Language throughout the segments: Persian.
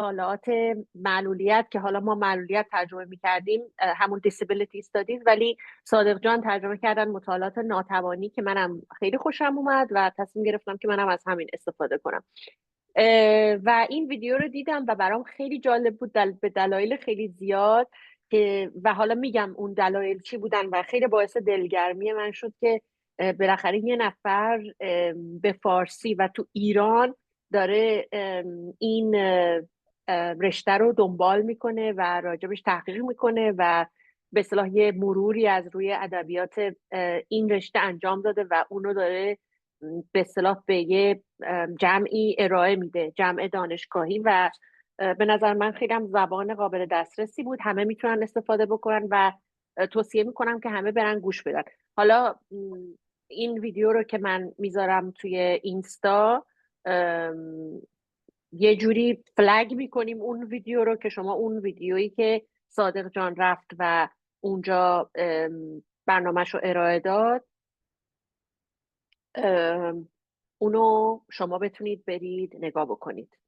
مطالعات معلولیت که حالا ما معلولیت ترجمه می‌کردیم همون disability studies، ولی صادق جان ترجمه کردن مطالعات ناتوانی که منم خیلی خوشم اومد و تصمیم گرفتم که منم از همین استفاده کنم. و این ویدیو رو دیدم و برام خیلی جالب بود به دلایل خیلی زیاد که و حالا میگم اون دلایل چی بودن و خیلی باعث دلگرمی من شد که بالاخره یه نفر به فارسی و تو ایران داره این رشته رو دنبال میکنه و راجبش تحقیق میکنه و به اصطلاح یه مروری از روی ادبیات این رشته انجام داده و اونو داره به اصطلاح به یه جمعی ارائه میده، جمع دانشگاهی، و به نظر من خیلی هم زبان قابل دسترسی بود، همه میتونن استفاده بکنن و توصیه میکنم که همه برن گوش بدن. حالا این ویدیو رو که من میذارم توی اینستا یه جوری فلگ میکنیم اون ویدیو رو که شما اون ویدیویی که صادق جان رفت و اونجا برنامهش رو ارائه داد اونو شما بتونید برید نگاه بکنید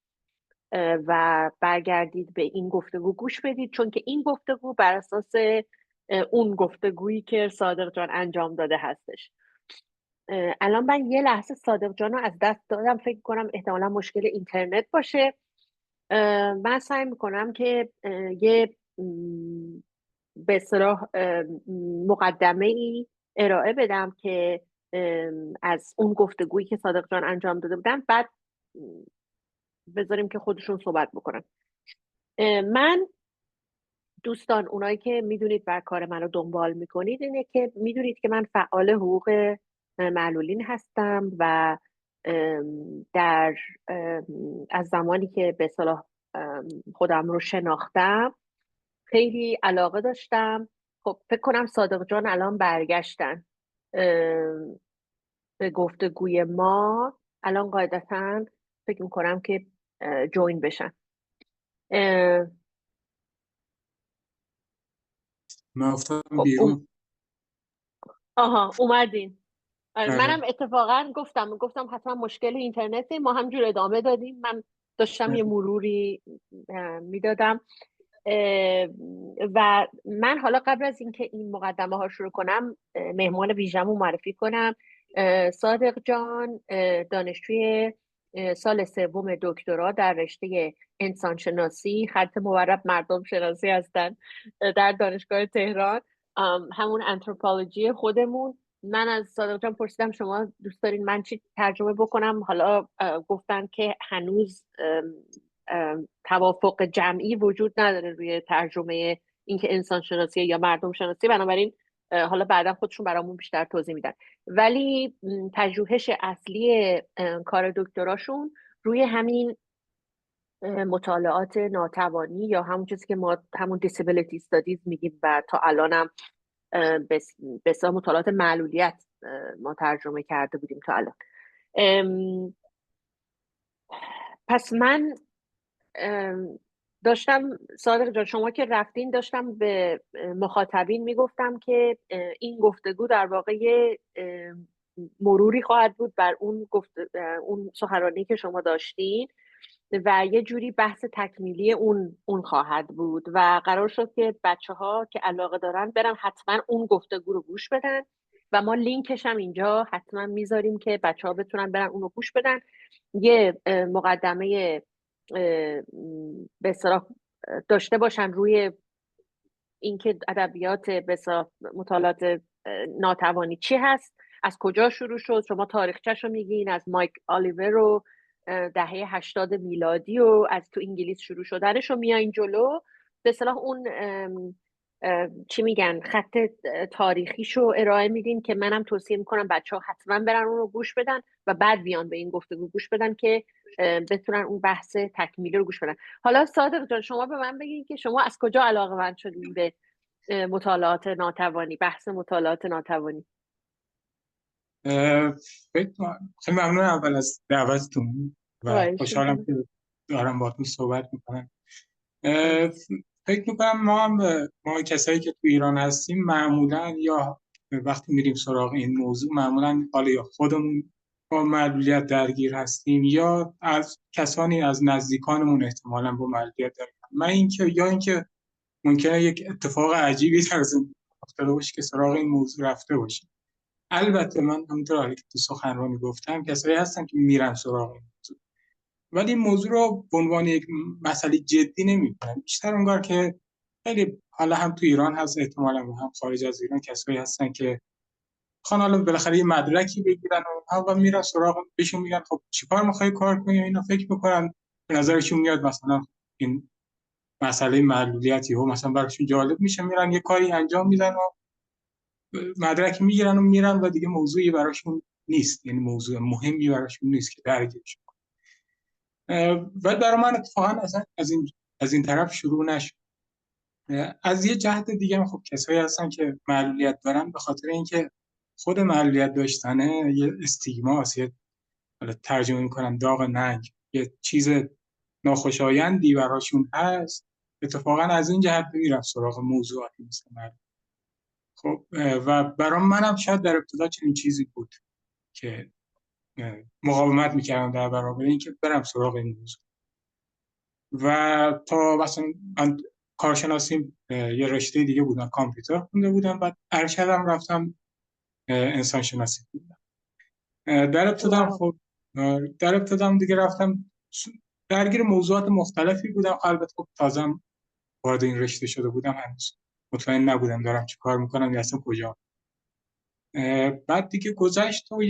و برگردید به این گفتگو گوش بدید، چون که این گفتگو بر اساس اون گفتگویی که صادق جان انجام داده هستش. الان من یه لحظه صادق جان رو از دست دادم، فکر کنم احتمالا مشکل اینترنت باشه. من سعی میکنم که یه به اصطلاح مقدمه ای ارائه بدم که از اون گفتگویی که صادق جان انجام داده بودن، بعد بذاریم که خودشون صحبت بکنن. من دوستان، اونایی که میدونید و کار من رو دنبال میکنید، اینه که میدونید که من فعال حقوق معلولین هستم و در از زمانی که به اصطلاح خودم رو شناختم خیلی علاقه داشتم. خب فکر کنم صادق جان الان برگشتن به گفتگوی ما، الان قاعدتا فکر میکنم که جوین بشن. من افتادم خب بیرون. آها اومدین. منم آره. اتفاقا گفتم حتما مشکل اینترنته، ما همجور ادامه دادیم. من داشتم یه مروری میدادم و من حالا قبل از اینکه این مقدمه ها شروع کنم مهمان ویژه‌مو معرفی کنم. صادق جان دانشجوی سال سوم دکترا در رشته انسانشناسی خط مورب مردم شناسی هستن در دانشگاه تهران، همون انتروپولوژی خودمون. من از صادق جان پرسیدم شما دوست دارین من چی ترجمه بکنم؟ حالا گفتن که هنوز توافق جمعی وجود نداره روی ترجمه اینکه انسان شناسی یا مردم شناسی، بنابراین حالا بعدا خودشون برامون بیشتر توضیح میدن. ولی پژوهش اصلی کار دکتراشون روی همین مطالعات ناتوانی یا همون چیزی که ما همون disability studies میگیم و تا الانم به اصطلاح مطالعات معلولیت ما ترجمه کرده بودیم تا الان. پس من داشتم، صادق جان شما که رفتین، داشتم به مخاطبین میگفتم که این گفتگو در واقع مروری خواهد بود بر اون سخنرانی که شما داشتین و یه جوری بحث تکمیلی اون خواهد بود و قرار شد که بچه‌ها که علاقه دارن برن حتما اون گفتگو رو گوش بدن و ما لینکش هم اینجا حتما میذاریم که بچه‌ها بتونن برن اون رو گوش بدن. یه مقدمه به اصطلاح داشته باشن روی اینکه ادبیات به اصطلاح مطالعات ناتوانی چی هست، از کجا شروع شد. شما تاریخچه‌شو میگین از مایک آلیور رو دهه 80 میلادی و از تو انگلیس شروع شدنش رو میایین جلو، به اصطلاح اون چی میگن خط تاریخیشو ارائه میدین که منم توصیه میکنم بچه‌ها حتما برن اون رو گوش بدن و بعد بیان به این گفتگو گوش بدن که بتونن اون بحث تکمیلی رو گوش بدن. حالا صادق جان شما به من بگین که شما از کجا علاقه‌مند شدین به مطالعات ناتوانی، بحث مطالعات ناتوانی؟ خیلی ممنون اول از دعوتتون و خواهش خوشحالم می‌کنم. که دارم باهاتون صحبت میکنم. فکر میکنم ما کسایی که تو ایران هستیم معمولا یا وقتی میریم سراغ این موضوع معمولا حالا یا خودمون با معلولیت درگیر هستیم یا از کسانی از نزدیکانمون احتمالاً با معلولیت درگیر. من اینکه ممکنه یک اتفاق عجیبی در زندگی افتاده باشه که سراغ این موضوع رفته باشه. البته من همونطور که تو سخنرانی گفتم کسایی هستن که میرن سراغ این موضوع، ولی این موضوع رو به عنوان یک مسئله جدی نمی‌کنن. بیشتر انگار که خیلی، حالا هم تو ایران هست احتمالاً هم خارج از ایران، کسایی هستن که خان حالا بالاخره یه مدرکی بگیرن و میرن سراغ، بهشون میگن خب چیکار می‌خوای کار کنی، اینا فکر می‌کنن به نظرشون میاد مثلا این مسئله معلولیتی و مثلا براشون جالب میشه، میرن یه کاری انجام میدن و مدرک میگیرن و میرن و دیگه موضوعی براشون نیست، یعنی موضوع مهمی براشون نیست که درگیرش. و برای من اتفاقا اصلا از این طرف شروع نشد. از یه جهت دیگه هم خب کسایی هستن که معلولیت دارن به خاطر اینکه خود معلولیت داشتنه یه استیگماست، یه حالا ترجمه میکنم داغ ننگ، یه چیز ناخوشایندی براشون هست. اتفاقا از این جهت میرم سراغ موضوعاتی مثل معلولیت. خب و برام منم شاید در ابتدا چنین چیزی بود که مقاومت میکردم در برابر اینکه برم سراغ این موضوع. و تا مثلا من کارشناسیم یه رشته دیگه بودم، کامپیوتر خونده بودم، بعد ارشدم رفتم انسان شناسی خوندم. در ابتدام خب در ابتدام دیگه رفتم درگیر موضوعات مختلفی بودم. البته خب تازه وارد این رشته شده بودم، هنوز مطمئن نبودم دارم چه کار میکنم یا اصلا کجا. بعد دیگه گذشت و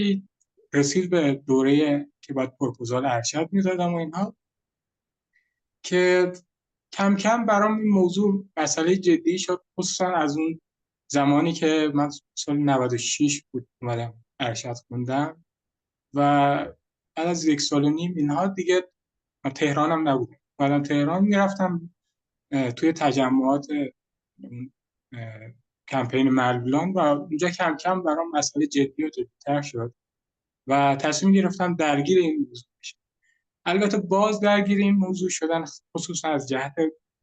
رسید به دوره که بعد پروپوزال ارشد میدادم و اینها، که کم کم برام این موضوع مسئله جدی شد، خصوصا از اون زمانی که من سال 96 بود اومدم ارشد خوندم و بعد از 1 سال و نیم اینها دیگه تهرانم نبودم. اومدم تهران میرفتم توی تجمعات کمپین معلولان و اونجا کم کم برام مسئله جدی و جدی‌تر شد و تصمیم گرفتم درگیر این موضوع بشم. البته باز درگیر این موضوع شدن خصوصا از جهت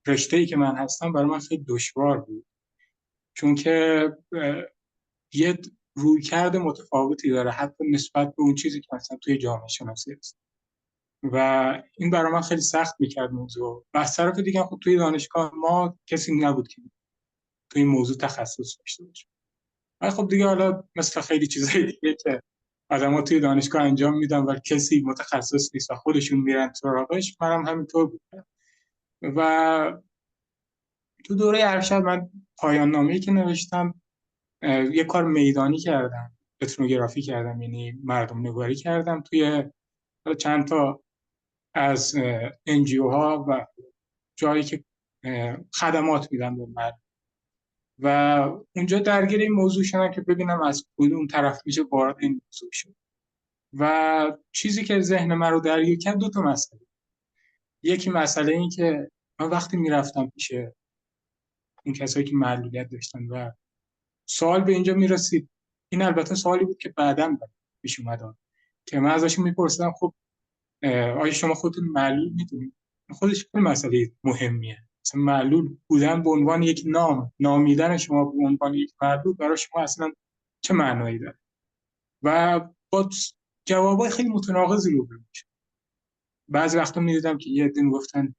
رشته‌ای که من هستم برای من خیلی دشوار بود، چون که یه رویکرد متفاوتی داره حتی نسبت به اون چیزی که مثلا توی جامعه شناسی هست و این برای من خیلی سخت میکرد موضوع. و از طرف دیگه خب توی دانشگاه ما کسی نبود که توی این موضوع تخصص داشته باشه. ولی خب دیگه حالا مثل خیلی چیزای دیگه که آدم‌ها توی دانشگاه انجام میدن و کسی متخصص نیست و خودشون میرن سراغش، منم همینطور بود. و تو دوره ارشد من پایان نامه‌ای که نوشتم یه کار میدانی کردم، اتنوگرافی کردم، یعنی مردم نگاری کردم توی چند تا از NGO ها و جایی که خدمات میدن به مردم و اونجا درگیر این موضوع شدم که ببینم از کدوم طرف میشه وارد این موضوع شد. و چیزی که ذهن من رو درگیر کرد دو تا مسئله. یکی مسئله این که من وقتی میرفتم پیش اون کسایی که معلولیت داشتن و سوال به اینجا میرسید، این البته سوالی بود که بعداً پیش اومد که من ازشون میپرسیدم خب آیا شما خودتون معلول میدونید؟ خودش خیلی مسئله مهمیه. مثلا معلول بودن به عنوان یک نامیدن شما به عنوان یک معلول برای شما اصلا چه معنایی داره؟ و با جوابای خیلی متناقضی روبرو میشه. بعضی وقتا میدیدم که یه عده گفتن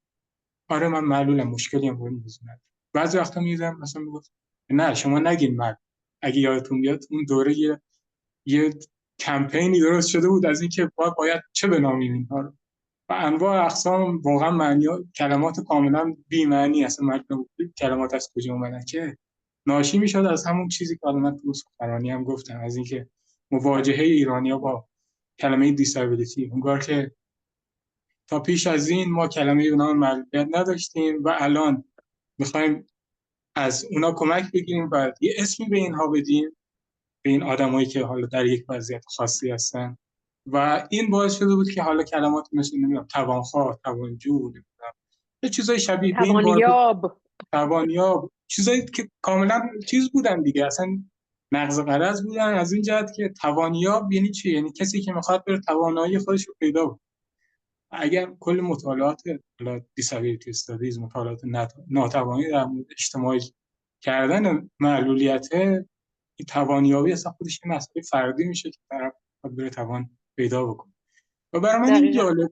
آره من معلولم، مشکلی هم با این موضوع ندارم. بعضی وقتا میدیدم مثلا میگفت نه شما نگین معلول. اگه یادتون بیاد اون دوره یه کمپینی درست شده بود از اینکه باید چه بنامیم اینها رو و انواع اقسام، واقعا معنی کلمات کاملا بی معنی، اصلا معلوم بود کلمات از کجا اومدن، که ناشی میشد از همون چیزی که من تو سخنرانی هم گفتم، از اینکه مواجهه ایرانی‌ها با کلمه دیسابیلیتی. انگار که تا پیش از این ما کلمه به نام معلولیت نداشتیم و الان میخوایم از اونا کمک بگیریم و یه اسمی به اینها بدیم، به این آدمایی که حالا در یک وضعیت خاصی هستن. و این باعث شده بود که حالا کلمات مثل نمیدونم توانخواه، توانجو، نمیدونم یه چیزای شبیه به این وارد، توانیاب، توانیاب، چیزایی که کاملا چیز بودن دیگه، اصلا نقض غرض بودن. از این جهت که توانیاب یعنی چی؟ یعنی کسی که میخواد بره توانایی خودش رو پیدا کنه. اگر کل مطالعات دیسابیلیتی استادیز، مطالعات ناتوانی در مورد اجتماعی کردن معلولیت، این توانیابی اصلا خودش یه مسئله فردی میشه که طرف بره توان پیدا بکنم. و برای من این دقیقا. جالب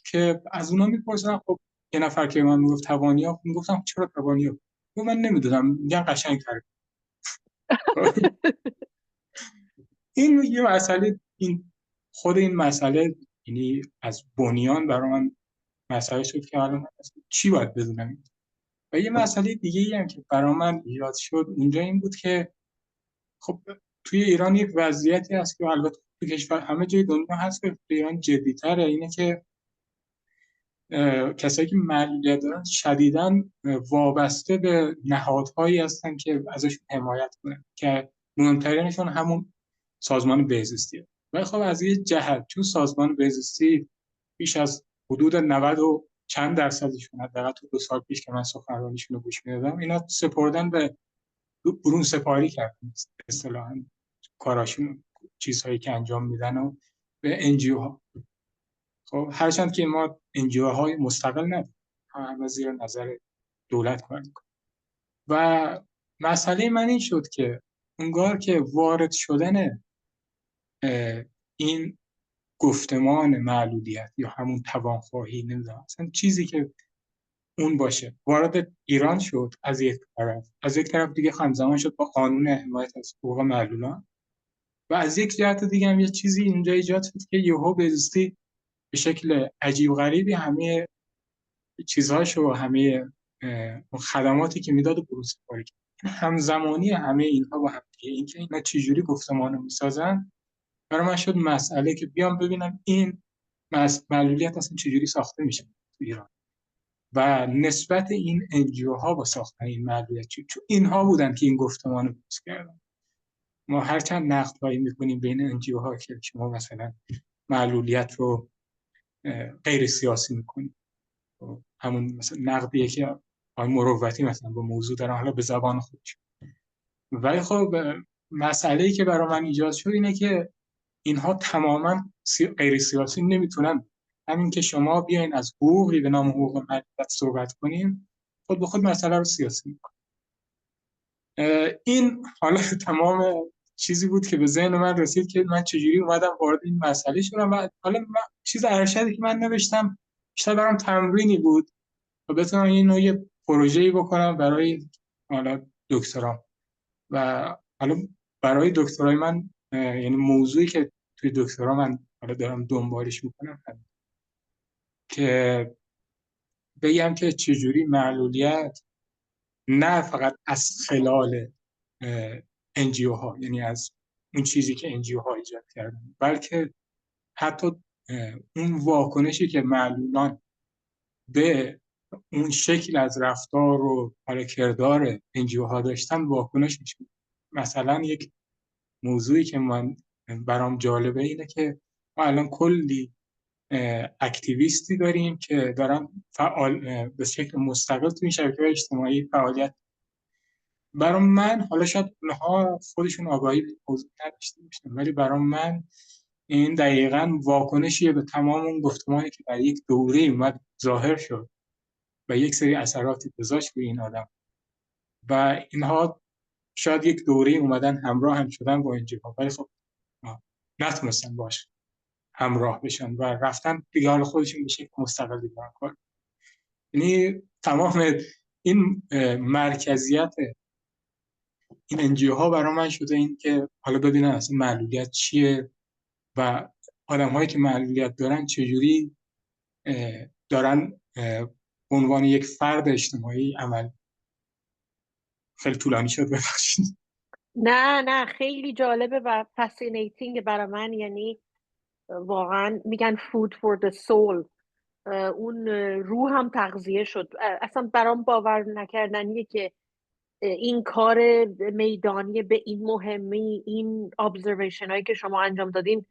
که از اونا میپرسن خب یه نفر که من میگفت تبانی‌ها، میگفتم چرا تبانی‌ها؟ من نمیدونم، میگن قشنگ‌تره. این یه مسئله، این خود این مسئله یعنی از بنیان برای من مسئله شد که الان چی باید بدونم. و یه مسئله دیگه ای هم که برای من ایجاد شد اونجا این بود که خب توی ایران یک وضعیتی هست که البته تو کشور همه جای دنیا هست که توی ایران جدی‌تره، اینه که کسایی که معلولیت دارن شدیداً وابسته به نهادهایی هستن که ازشون حمایت کنن که مهمترینشون همون سازمان بهزیستیه. ولی خب از یه جهت چون سازمان بهزیستی بیش از حدود 90 و چند درصدشون، حداقل تو 2 سال پیش که من سخنرانیشون رو گوش می‌دادم، اینا سپردن به برون سپاری کردن اصطلاحاً کاراشون، چیزهایی که انجام میدن و به انجیو ها. خب هرچند که ما انجیو های مستقل نداریم، همه زیر نظر دولت کار میکنه. و مسئله من این شد که اونگار که وارد شدن این گفتمان معلولیت یا همون توانخواهی، نمیدونم اصلا چیزی که اون باشه، وارد ایران شد از یک طرف، از یک طرف دیگه همزمان شد با قانون حمایت از حقوق معلولان، و از یک جهت دیگه هم یه چیزی اینجا ایجاد شد که یهو بهزیستی به شکل عجیب غریبی همه چیزهاشو و همه خدماتی که میداد و بروز سپاری کرد. همزمانی همه اینها با هم دیگه، اینکه اینا چجوری گفتمانو میسازن، برای من شد مسئله که بیام ببینم این معلولیت اصلا چجوری ساخته میشه تو ایران و نسبت این انجیو ها با ساختن این معلولیت، چون اینها بودن که این گفتمانو درست کردن. ما هرچند نقد هایی میکنیم بین انجیو ها که شما مثلا معلولیت رو غیر سیاسی میکنیم، همون مثلا نقدیه که آقای مروتی مثلا با موضوع دارن حالا به زبان خودش. ولی خب مسئله‌ای که برای من ایجاد شد اینه که اینها تماما غیر سیاسی نمیتونن. همین که شما بیاین از حقوقی به نام حقوق ملت صحبت کنین، خود به خود مسئله رو سیاسی میکنه. این حالا تمام چیزی بود که به ذهن من رسید که من چجوری اومدم وارد این مسئله شدم. و حالا چیز ارشدی که من نوشتم بیشتر برام تمرینی بود و بتونم این نوع پروژه‌ای بکنم برای حالا دکترام. و حالا برای دکترای من یعنی موضوعی که توی دکترا من حالا دارم دنبالش میکنم که بگم که چجوری معلولیت نه فقط از خلال انجیو ها، یعنی از اون چیزی که انجیو ها ایجاد کردن، بلکه حتی اون واکنشی که معلولان به اون شکل از رفتار و حال کردار انجیو ها داشتن واکنش میشه. مثلا یک موضوعی که من برام جالبه اینه که ما الان کلی اکتیویستی داریم که دارن فعال به شکل مستقل توی شبکه‌های اجتماعی فعالیت. برام من حالا شاید اونها خودشون آگاهی به موضوع نداشته باشن، ولی برام من این دقیقاً واکنشیه به تمام اون گفتمانی که در یک دوره اومد ظاهر شد و یک سری اثراتی گذاشت روی این آدم. و اینها شاید یک دوره اومدن همراه هم شدن با این جبهه، ولی خب نتونستن باش همراه بشن و رفتن دیگه حال خودشون به شکل مستقل دیگه کار. یعنی تمام این مرکزیت این انجیو ها برای من شده این که حالا ببینن اصلا معلولیت چیه و آدم هایی که معلولیت دارن چجوری دارن به عنوان یک فرد اجتماعی عمل. خیلی طولانی شد، ببخشید. نه نه، خیلی جالبه و فاسینیتینگ برای من. یعنی واقعا میگن food for the soul. اون روح هم تغذیه شد. اصلا برام باور نکردنیه که این کار میدانی به این مهمی، این ابزرویشن هایی که شما انجام دادین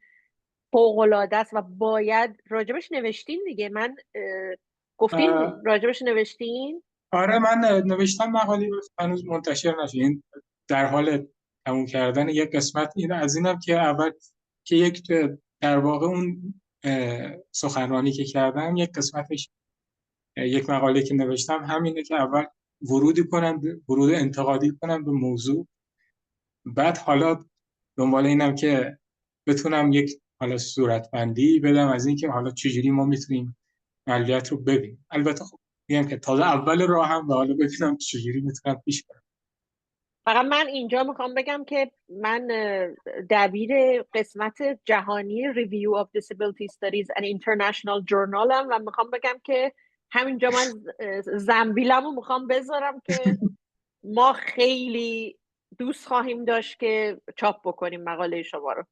فوق العاده است و باید راجبش نوشتین دیگه. من گفتین راجبش نوشتین؟ آره من نوشتم مقالی رو، هنوز منتشر نشد. این در حال تموم کردن یک قسمت این از اینم که اول که یک در واقع اون سخنرانی که کردم یک قسمتش یک مقاله که نوشتم همینه که اول ورود انتقادی کنم به موضوع، بعد حالا دنبال اینم که بتونم یک حالا صورتبندی بدم از اینکه حالا چجوری ما میتونیم معلولیت رو ببینیم. البته خب میگم که تازه اول راه هم و حالا ببینم چجوری میتونم پیش برم. فقط من اینجا میخوام بگم که من دبیر قسمت جهانی Review of Disability Studies and International Journal هم و میخوام بگم که همینجا من زنبیلمو میخوام بذارم که ما خیلی دوست خواهیم داشت که چاپ بکنیم مقاله شما رو.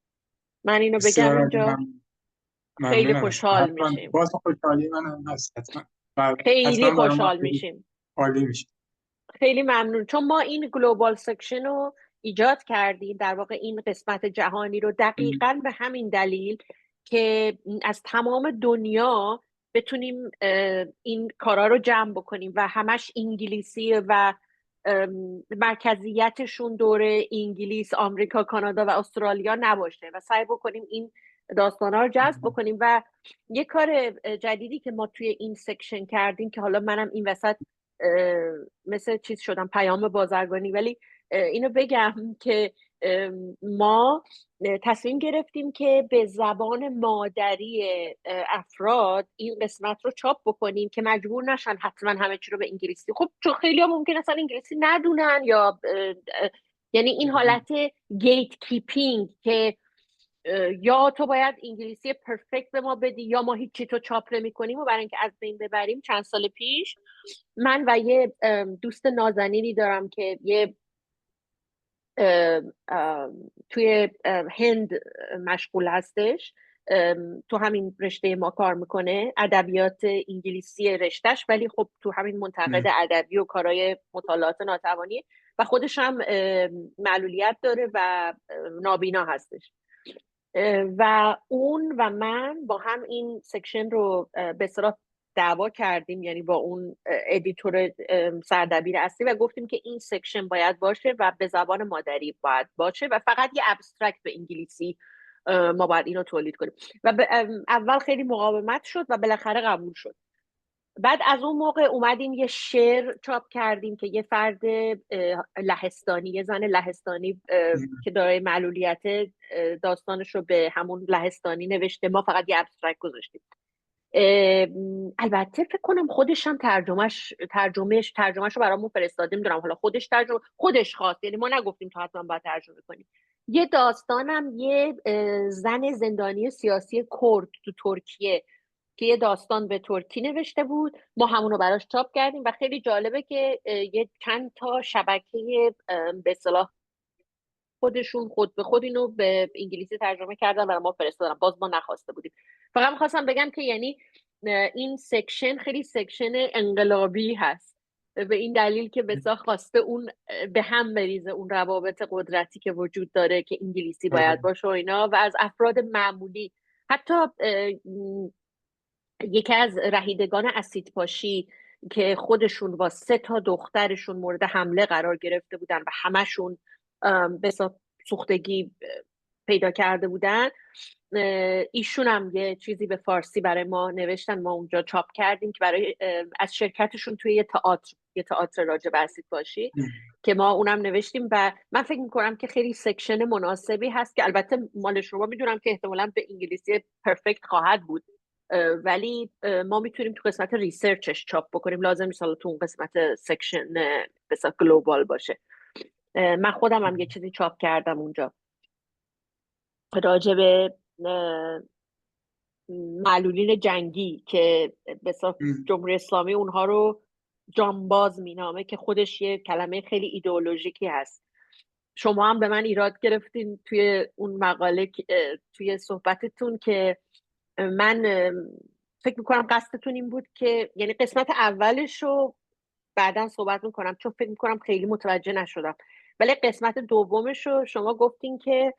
من اینو بگم بسیار اینجا، خیلی ممنونم از شما. خوشحال حتما میشیم، باز خوشحالی من هم هست حتما و خیلی حتما برای ما خوشحال خیلی میشیم. عالی میشه. خیلی ممنون، چون ما این گلوبال سکشن رو ایجاد کردیم، در واقع این قسمت جهانی رو دقیقاً به همین دلیل که از تمام دنیا بتونیم این کارا رو جمع بکنیم و همش انگلیسی و مرکزیتشون دور انگلیس، آمریکا، کانادا و استرالیا نباشه و سعی بکنیم این داستانا رو جذب بکنیم. و یه کار جدیدی که ما توی این سکشن کردیم که حالا منم این وسط مثل چیز شدم پیام بازرگانی، ولی اینو بگم که ما تصمیم گرفتیم که به زبان مادری افراد این قسمت رو چاپ بکنیم که مجبور نشن حتما همه چی رو به انگلیسی. خب چون خیلی ها ممکن اصلا انگلیسی ندونن یا یعنی این حالت گیت کیپینگ که یا تو باید انگلیسی پرفکت به ما بدی یا ما هیچی تو چاپ نمی کنیم و برای اینکه از بین ببریم چند سال پیش من و یه دوست نازنینی دارم که یه توی هند مشغول هستش، تو همین رشته ما کار میکنه، ادبیات انگلیسی رشتهش، ولی خب تو همین منتقد ادبی و کارهای مطالعات ناتوانی و خودش هم معلولیت داره و نابینا هستش و اون و من با هم این سکشن رو به اصطلاح دعوا کردیم، یعنی با اون ادیتور سردبیر اصلی، و گفتیم که این سکشن باید باشه و به زبان مادری باید باشه و فقط یه ابسترکت به انگلیسی ما باید اینو تولید کنیم و اول خیلی مقاومت شد و بالاخره قبول شد. بعد از اون موقع اومدیم یه شعر چاپ کردیم که یه فرد لهستانی، یه زن لهستانی که دارای معلولیت داستانش رو به همون لهستانی نوشته، ما فقط یه ابسترکت گذاشتیم. البته فکر کنم خودش هم ترجمهش رو برامون فرستاده، میدونم حالا خودش خواست، یعنی ما نگفتیم تو حتما باید ترجمه کنیم. یه داستانم یه زن زندانی سیاسی کرد تو ترکیه که یه داستان به ترکی نوشته بود، ما همونو براش چاپ کردیم و خیلی جالبه که یه چند تا شبکه به اصطلاح خودشون خود به خود اینو به انگلیسی ترجمه کردن و ما فرستادن، باز ما نخواسته بودیم. فقط میخواستم بگم که یعنی این سکشن خیلی سکشن انقلابی هست به این دلیل که بسیار خواسته اون به هم بریزه اون روابط قدرتی که وجود داره که انگلیسی باید باشه و اینا، و از افراد معمولی، حتی یکی از رهیدگان اسیدپاشی که خودشون با 3 تا دخترشون مورد حمله قرار گرفته بودن و همشون به سوختگی پیدا کرده بودن، ایشون هم یه چیزی به فارسی برای ما نوشتن، ما اونجا چاپ کردیم که برای از شرکتشون توی یه تئاتر راجع به اسیدپاشی که ما اونم نوشتیم و من فکر میکنم که خیلی سکشن مناسبی هست که البته مال شما میدونم که احتمالاً به انگلیسی پرفکت خواهد بود، ولی ما میتونیم تو قسمت ریسرچش چاپ بکنیم، لازم نیست تو اون قسمت سکشن بسیار گلوبال باشه. من خودم هم یه چیزی چاپ کردم اونجا راجع به معلولین جنگی که بسیار جمهوری اسلامی اونها رو جانباز مینامه که خودش یه کلمه خیلی ایدئولوژیکی هست. شما هم به من ایراد گرفتین توی اون مقاله توی صحبتتون که من فکر میکنم قصدتون این بود که یعنی قسمت اولش رو بعدا صحبت میکنم چون فکر میکنم خیلی متوجه نشدم، ولی قسمت دومش رو شما گفتین که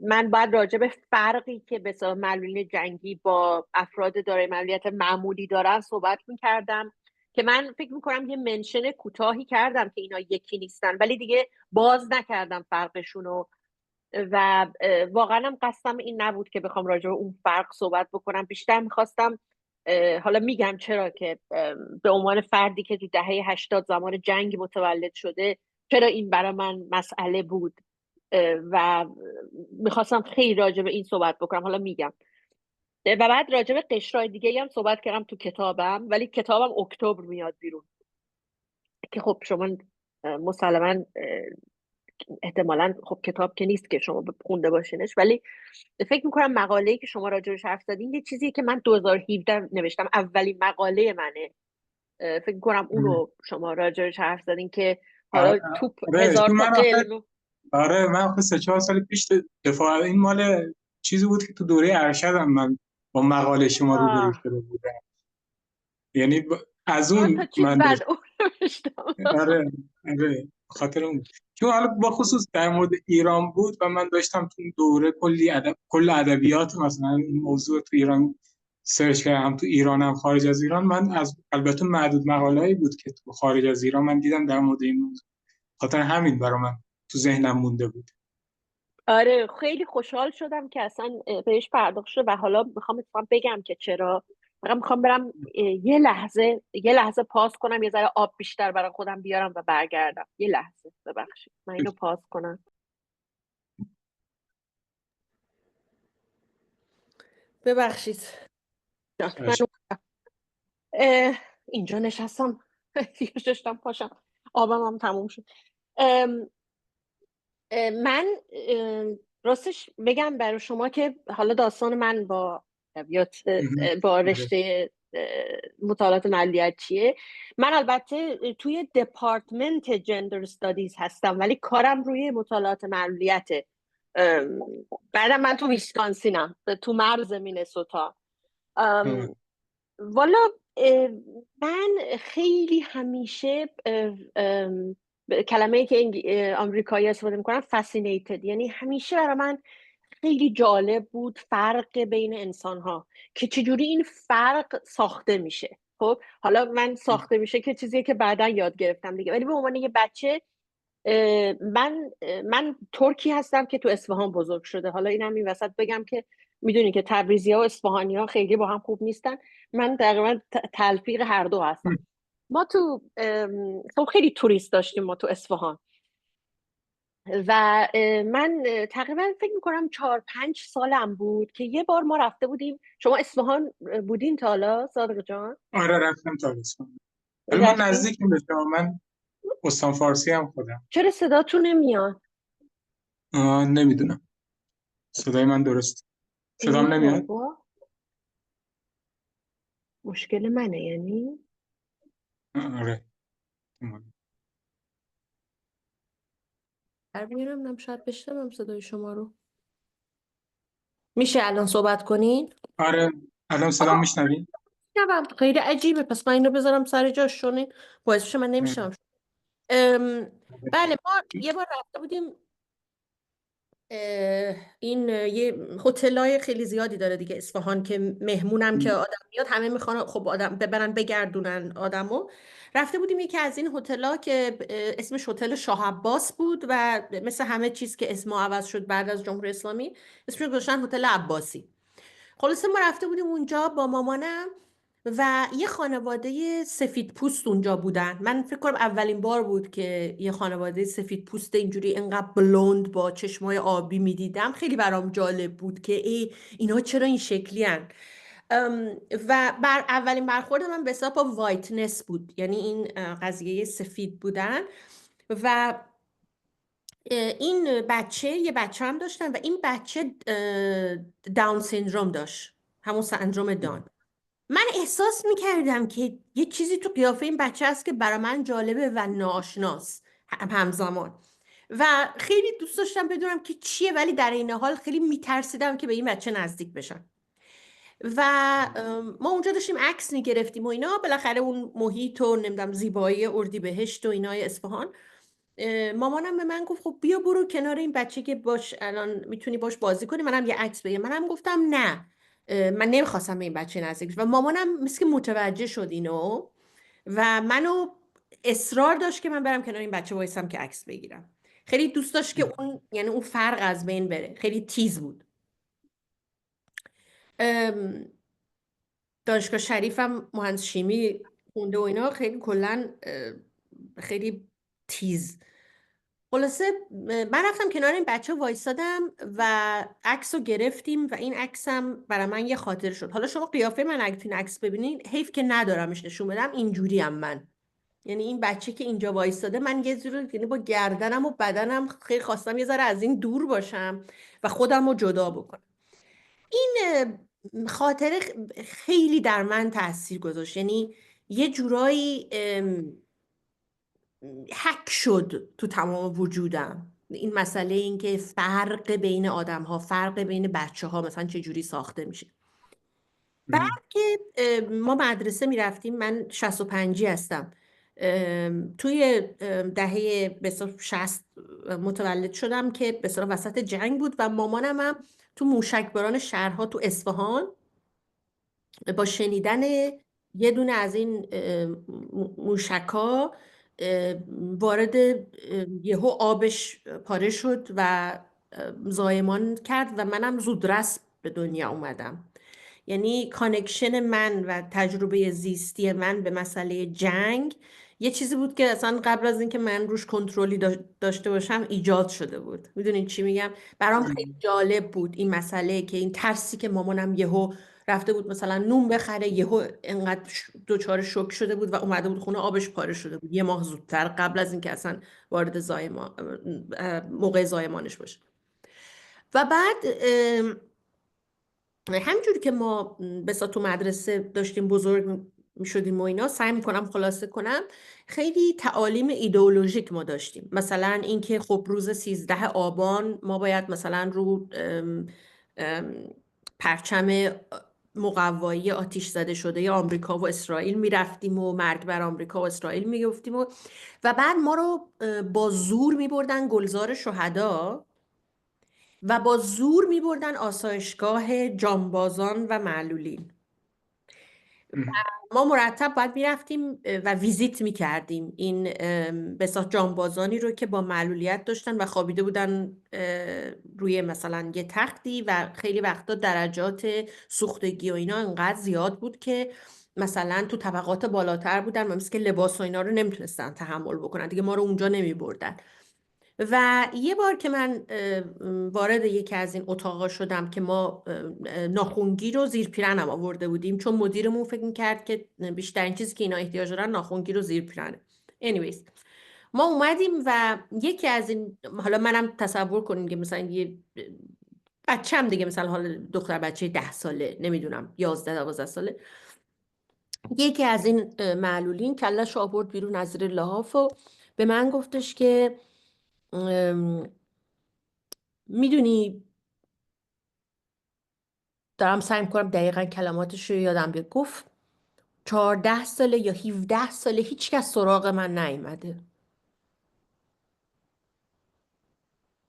من باید راجع به فرقی که به اصطلاح معلولین جنگی با افراد دارای معلولیت معمولی دارن صحبت میکردم که من فکر میکنم یه منشن کوتاهی کردم که اینا یکی نیستن، ولی دیگه باز نکردم فرقشون رو و واقعا هم قصدم این نبود که بخوام راجع به اون فرق صحبت بکنم، بیشتر میخواستم حالا میگم چرا که به عنوان فردی که تو دهه 80 زمان جنگ متولد شده چرا این برای من مسئله بود و میخواستم خیلی راجع به این صحبت بکنم، حالا میگم. و بعد راجع به قشرهای دیگه هم صحبت کردم تو کتابم، ولی کتابم اکتبر میاد بیرون که خب شما مسلما احتمالا خب کتاب که نیست که شما خونده باشینش، ولی فکر میکنم مقاله‌ای که شما راجعش حرف زدین یه چیزیه که من 2017 نوشتم، اولین مقاله منه. فکر میکنم اونو شما راجعش حرف زدین که حالا توپ آره هزار چون تا من آخه قلم. آره من آخه 3-4 سال پیش دفاع این مال چیزی بود که تو دوره ارشدم من با مقاله شما روبرو آه شده بودم، یعنی از 4 تا اون چیز من بعد داشت. اون نوشتم. آره آره خاطر اون چون حالا با خصوص در مورد ایران بود و من داشتم تو اون دوره کل ادبیات مثلا این موضوع تو ایران سرچ کردم، تو ایران هم خارج از ایران. من از البته معدود مقاله‌ای بود که تو خارج از ایران من دیدم در مورد این موضوع، خاطر همین برای من تو ذهنم مونده بود. آره خیلی خوشحال شدم که اصلا بهش پرداخت شد و حالا میخوام بگم که چرا. فقط میخوام برم یه لحظه پاس کنم، یه ذره آب بیشتر برای خودم بیارم و برگردم. یه لحظه ببخشید من اینو پاس کنم. ببخشید من اینجا نشستم داشتم پاشم، آبم هم تموم شد. ام، من راستش بگم برای شما که حالا داستان من با ادبیات با رشته مطالعات ملیت چیه. من البته توی دپارتمنت جندر استادیز هستم ولی کارم روی مطالعات ملیته. بعدم من تو ویسکانسینم، تو مرز مینسوتا. والا من خیلی همیشه کلمه‌ای که آمریکایی استفاده میکنن fascinated، یعنی همیشه برای من خیلی جالب بود فرق بین انسان ها که چجوری این فرق ساخته میشه. خب حالا من ساخته میشه که چیزیه که بعدا یاد گرفتم دیگه، ولی به عنوان یه بچه من ترکی هستم که تو اصفهان بزرگ شده. حالا اینم این وسط بگم که میدونی که تبریزی ها و اصفهانی ها خیلی با هم خوب نیستن. من تقریبا تلفیق هر دو هستم. ما تو خب خیلی توریست داشتیم ما تو اصفهان و من تقریبا فکر میکنم 4-5 سالم بود که یه بار ما رفته بودیم. شما اصفهان بودین تا حالا صادق جان؟ آره رفتم تابستان، ولی ما رفتین؟ نزدیکیم به شما، من استان فارسی هم خودم. چرا صداتون نمیاد؟ نمیدونم صدای من درست، ای صدام نمیاد. بابا مشکل منه یعنی. آره ببینم شاید بشنوم صدای شما رو. میشه الان صحبت کنین؟ آره الان صدام آها میشنوی؟ نبم خیلی عجیبه، پس من اینو بذارم سر جاش چون این باعث بشه من نمیشم. بله ما یه بار رفته بودیم این یه هتل‌های خیلی زیادی داره دیگه اصفهان که مهمونم که آدم میاد همه میخوان خب آدم ببرن بگردونن آدمو. رفته بودیم یکی از این هتل‌ها که اسمش هتل شاه عباس بود و مثل همه چیز که اسمو عوض شد بعد از جمهوری اسلامی اسمش رو گذاشتن هتل عباسی. خلاصه ما رفته بودیم اونجا با مامانم و یه خانواده سفید پوست اونجا بودن. من فکر کنم اولین بار بود که یه خانواده سفید پوست اینجوری انقدر بلوند با چشمای آبی میدیدم. خیلی برام جالب بود که اینا چرا این شکلی هن. و اولین برخورد من به حساب با وایتنس بود، یعنی این قضیه سفید بودن. و این بچه یه بچه هم داشتن و این بچه داون سیندروم داشت، همون سندروم دان. من احساس میکردم که یه چیزی تو قیافه این بچه هست که برای من جالبه و ناآشناست همزمان و خیلی دوست داشتم بدونم که چیه، ولی در این حال خیلی میترسیدم که به این بچه نزدیک بشم. و ما اونجا داشتیم عکس میگرفتیم و اینا، بالاخره اون محیط و نمیدونم زیبایی اردیبهشت و اینای اصفهان. مامانم به من گفت خب بیا برو کنار این بچه که باش الان میتونی باش بازی کنی، منم یه عکس بگیر. منم گفتم نه، من نمیخواستم به این بچه نزدیک بشم و مامانم مثل که متوجه شد اینو و منو اصرار داشت که من برم کنار این بچه وایسم که عکس بگیرم. خیلی دوست داشت که اون یعنی اون فرق از بین بره. خیلی تیز بود. دانشگاه شریفم مهندس شیمی خونده و اینا، خیلی کلا خیلی تیز. خلاصه من رفتم کنار این بچه وایسادم و عکس رو گرفتیم و این عکسم برای من یه خاطر شد. حالا شما قیافه من اگه تو این عکس ببینین، حیف که ندارمش نشون بدم، اینجوری هم من، یعنی این بچه که اینجا وایساده، من یه جوری یعنی با گردنم و بدنم خیلی خواستم یه ذره از این دور باشم و خودم رو جدا بکنم. این خاطره خیلی در من تاثیر گذاشت، یعنی یه جورایی حک شد تو تمام وجودم این مسئله، این که فرق بین آدم ها، فرق بین بچه ها مثلا چه جوری ساخته میشه. بعد که ما مدرسه میرفتیم، من 65 هستم، توی دهه به اصطلاح 60 متولد شدم که به اصطلاح وسط جنگ بود و مامانم هم تو موشکباران شهرها تو اصفهان با شنیدن یه دونه از این موشکا وارد یهو آبش پاره شد و زایمان کرد و منم زودرس به دنیا اومدم. یعنی کانکشن من و تجربه زیستی من به مسئله جنگ یه چیزی بود که اصلا قبل از اینکه من روش کنترلی داشته باشم ایجاد شده بود. میدونین چی میگم؟ برام خیلی جالب بود این مسئله، که این ترسی که مامانم یهو رفته بود مثلا نون بخره، یهو انقدر دچار شوک شده بود و اومده بود خونه آبش پاره شده بود یه ماه زودتر قبل از اینکه اصلا وارد موقع زایمانش باشه. و بعد همینجوری که ما بسا تو مدرسه داشتیم بزرگ می شدیم و اینا، سعی میکنم خلاصه کنم، خیلی تعالیم ایدئولوژیک ما داشتیم. مثلا اینکه خب روز 13 آبان ما باید مثلا رو پرچم مقوایی آتیش زده شده آمریکا و اسرائیل میرفتیم و مرگ بر آمریکا و اسرائیل میگفتیم و بعد ما رو با زور میبردن گلزار شهدا و با زور می بردن آسایشگاه جانبازان و معلولین. ما مرتب باید می رفتیم و ویزیت می کردیم این بساط جانبازانی رو که با معلولیت داشتن و خوابیده بودن روی مثلا یه تختی و خیلی وقتا درجات سوختگی و اینا انقدر زیاد بود که مثلا تو طبقات بالاتر بودن و مثل که لباس و اینا رو نمیتونستن تحمل بکنن دیگه، ما رو اونجا نمی بردن. و یه بار که من وارد یکی از این اتاقا شدم که ما ناخونگیر رو زیر پیرنم آورده بودیم، چون مدیرمون فکر میکرد که بیشترین چیزی که اینا احتیاج دارن ناخونگیر رو زیر پیرنه. anyways ما اومدیم و یکی از این، حالا منم تصور کنیم که مثلا یه بچه‌م دیگه، مثلا حالا دختر بچه 10 ساله، نمیدونم 11-12 ساله، یکی از این معلولین کلش آورد بیرون از زیر لحاف و به من گفتش که میدونی، دارم سعی میکنم دقیقا کلماتش رو یادم بیاد، گفت 14 ساله یا 17 ساله هیچ کس سراغ من نیومده.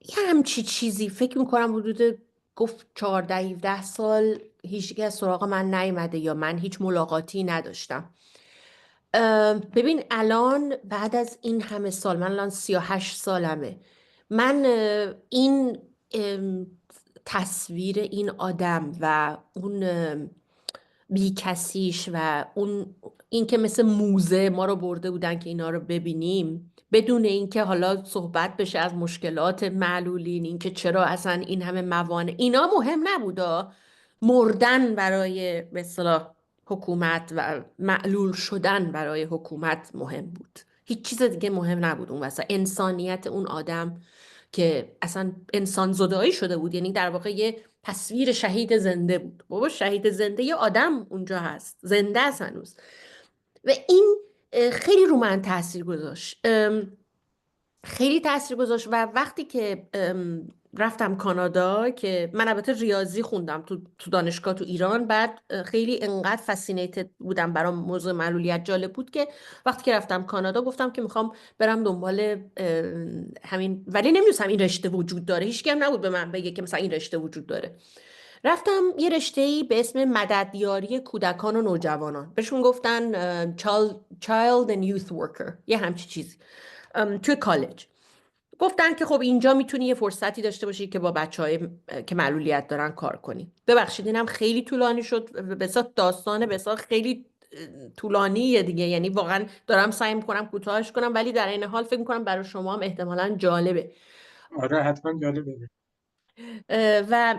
یه همچی چیزی فکر میکنم حدود، گفت 14-17 سال هیچ کس سراغ من نیومده یا من هیچ ملاقاتی نداشتم. ببین الان بعد از این همه سال، من الان 38 سالمه، من این تصویر این آدم و اون بیکسیش و این که مثل موزه ما رو برده بودن که اینا رو ببینیم بدون اینکه حالا صحبت بشه از مشکلات معلولین، اینکه چرا اصلا این همه موانع، اینا مهم نبودا، مردن برای به اصطلاح حکومت و معلول شدن برای حکومت مهم بود، هیچ چیز دیگه مهم نبود اون واسه انسانیت اون آدم که اصلا انسان زدایی شده بود. یعنی در واقع یه تصویر شهید زنده بود. بابا شهید زنده یه آدم اونجا هست، زنده است هنوز. و این خیلی رو من تاثیر گذاشت، خیلی تاثیر گذاشت. و وقتی که رفتم کانادا، که من البته ریاضی خوندم تو دانشگاه تو ایران، بعد خیلی انقدر فسینیتد بودم، برام موضوع معلولیت جالب بود که وقتی که رفتم کانادا گفتم که میخوام برم دنبال همین، ولی نمیدونستم این رشته وجود داره، هیچ هم نبود به من بگه که مثلا این رشته وجود داره. رفتم یه رشته‌ای به اسم مددیاری کودکان و نوجوانان، بهشون گفتن child and youth worker، یه همچی چیزی، توی کالج. گفتن که خب اینجا میتونی یه فرصتی داشته باشی که با بچهای که معلولیت دارن کار کنی. ببخشید اینم خیلی طولانی شد، بساط داستانه، بساط خیلی طولانیه دیگه، یعنی واقعا دارم سعی میکنم کوتاهش کنم، ولی در این حال فکر میکنم برای شما هم احتمالاً جالبه. آره حتما جالبه. و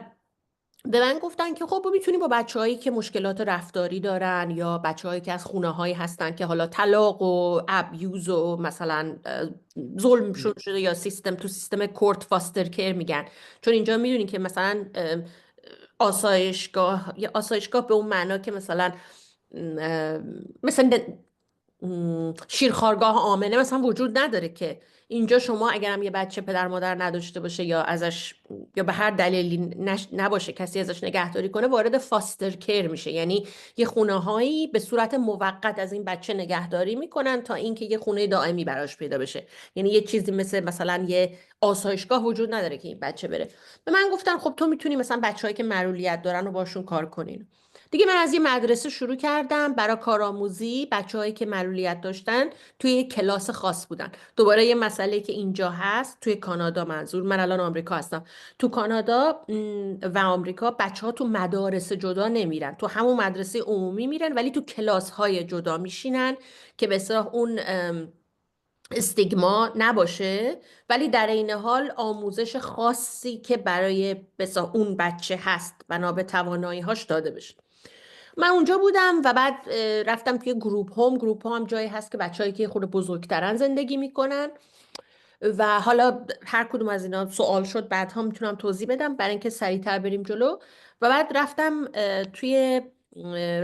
به من گفتن که خب میتونی با بچه‌هایی که مشکلات رفتاری دارن یا بچه‌هایی که از خونه‌هایی هستن که حالا طلاق و ابیوز و مثلا ظلمشون شده یا سیستم کورت فاستر کیر میگن، چون اینجا میدونین که مثلا آسایشگاه به اون معنا که مثلا مثلا شیرخوارگاه آمنه مثلا وجود نداره، که اینجا شما اگرم یه بچه پدر مادر نداشته باشه یا ازش یا به هر دلیلی نباشه کسی ازش نگهداری کنه، وارد فاستر کیر میشه. یعنی یه خونه هایی به صورت موقت از این بچه نگهداری میکنن تا اینکه یه خونه دائمی براش پیدا بشه. یعنی یه چیزی مثلا یه آسایشگاه وجود نداره که این بچه بره. به من گفتن خب تو میتونی مثلا بچه‌هایی که معلولیت دارن رو باشون کار کنین. دیگه من از یه مدرسه شروع کردم برای کارآموزی. بچه‌هایی که معلولیت داشتن توی یه کلاس خاص بودن. دوباره یه مسئله که اینجا هست توی کانادا، منظور من الان آمریکا هستم، تو کانادا و آمریکا بچه‌ها تو مدارس جدا نمیرن، تو همون مدرسه عمومی میرن ولی تو کلاس‌های جدا میشینن که به اصطلاح اون استیگما نباشه، ولی در این حال آموزش خاصی که برای بسا اون بچه هست بنا به توانایی‌هاش داده بشه. من اونجا بودم و بعد رفتم توی گروپ هام جایی هست که بچه‌هایی که خود بزرگترن زندگی میکنن و حالا هر کدوم از اینا سوال شد بعدها میتونم توضیح بدم برای اینکه سریعتر بریم جلو. و بعد رفتم توی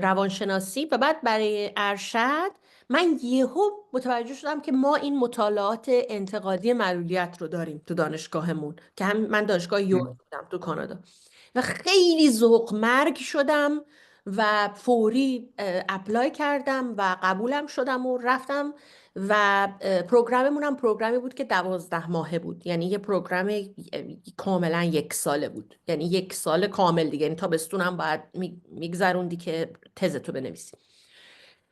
روانشناسی و بعد برای ارشد من یهو متوجه شدم که ما این مطالعات انتقادی معلولیت رو داریم تو دانشگاهمون، که من دانشگاه یورک بودم تو کانادا و خیلی ذوق مرگ شدم و فوری اپلای کردم و قبولم شدم و رفتم و پروگراممون پروگرامی بود که 12 ماهه بود، یعنی یه پروگرام کاملا 1 ساله بود، یعنی 1 سال کامل دیگه، یعنی تابستون هم باید میگذروندی که تزتو بنویسی.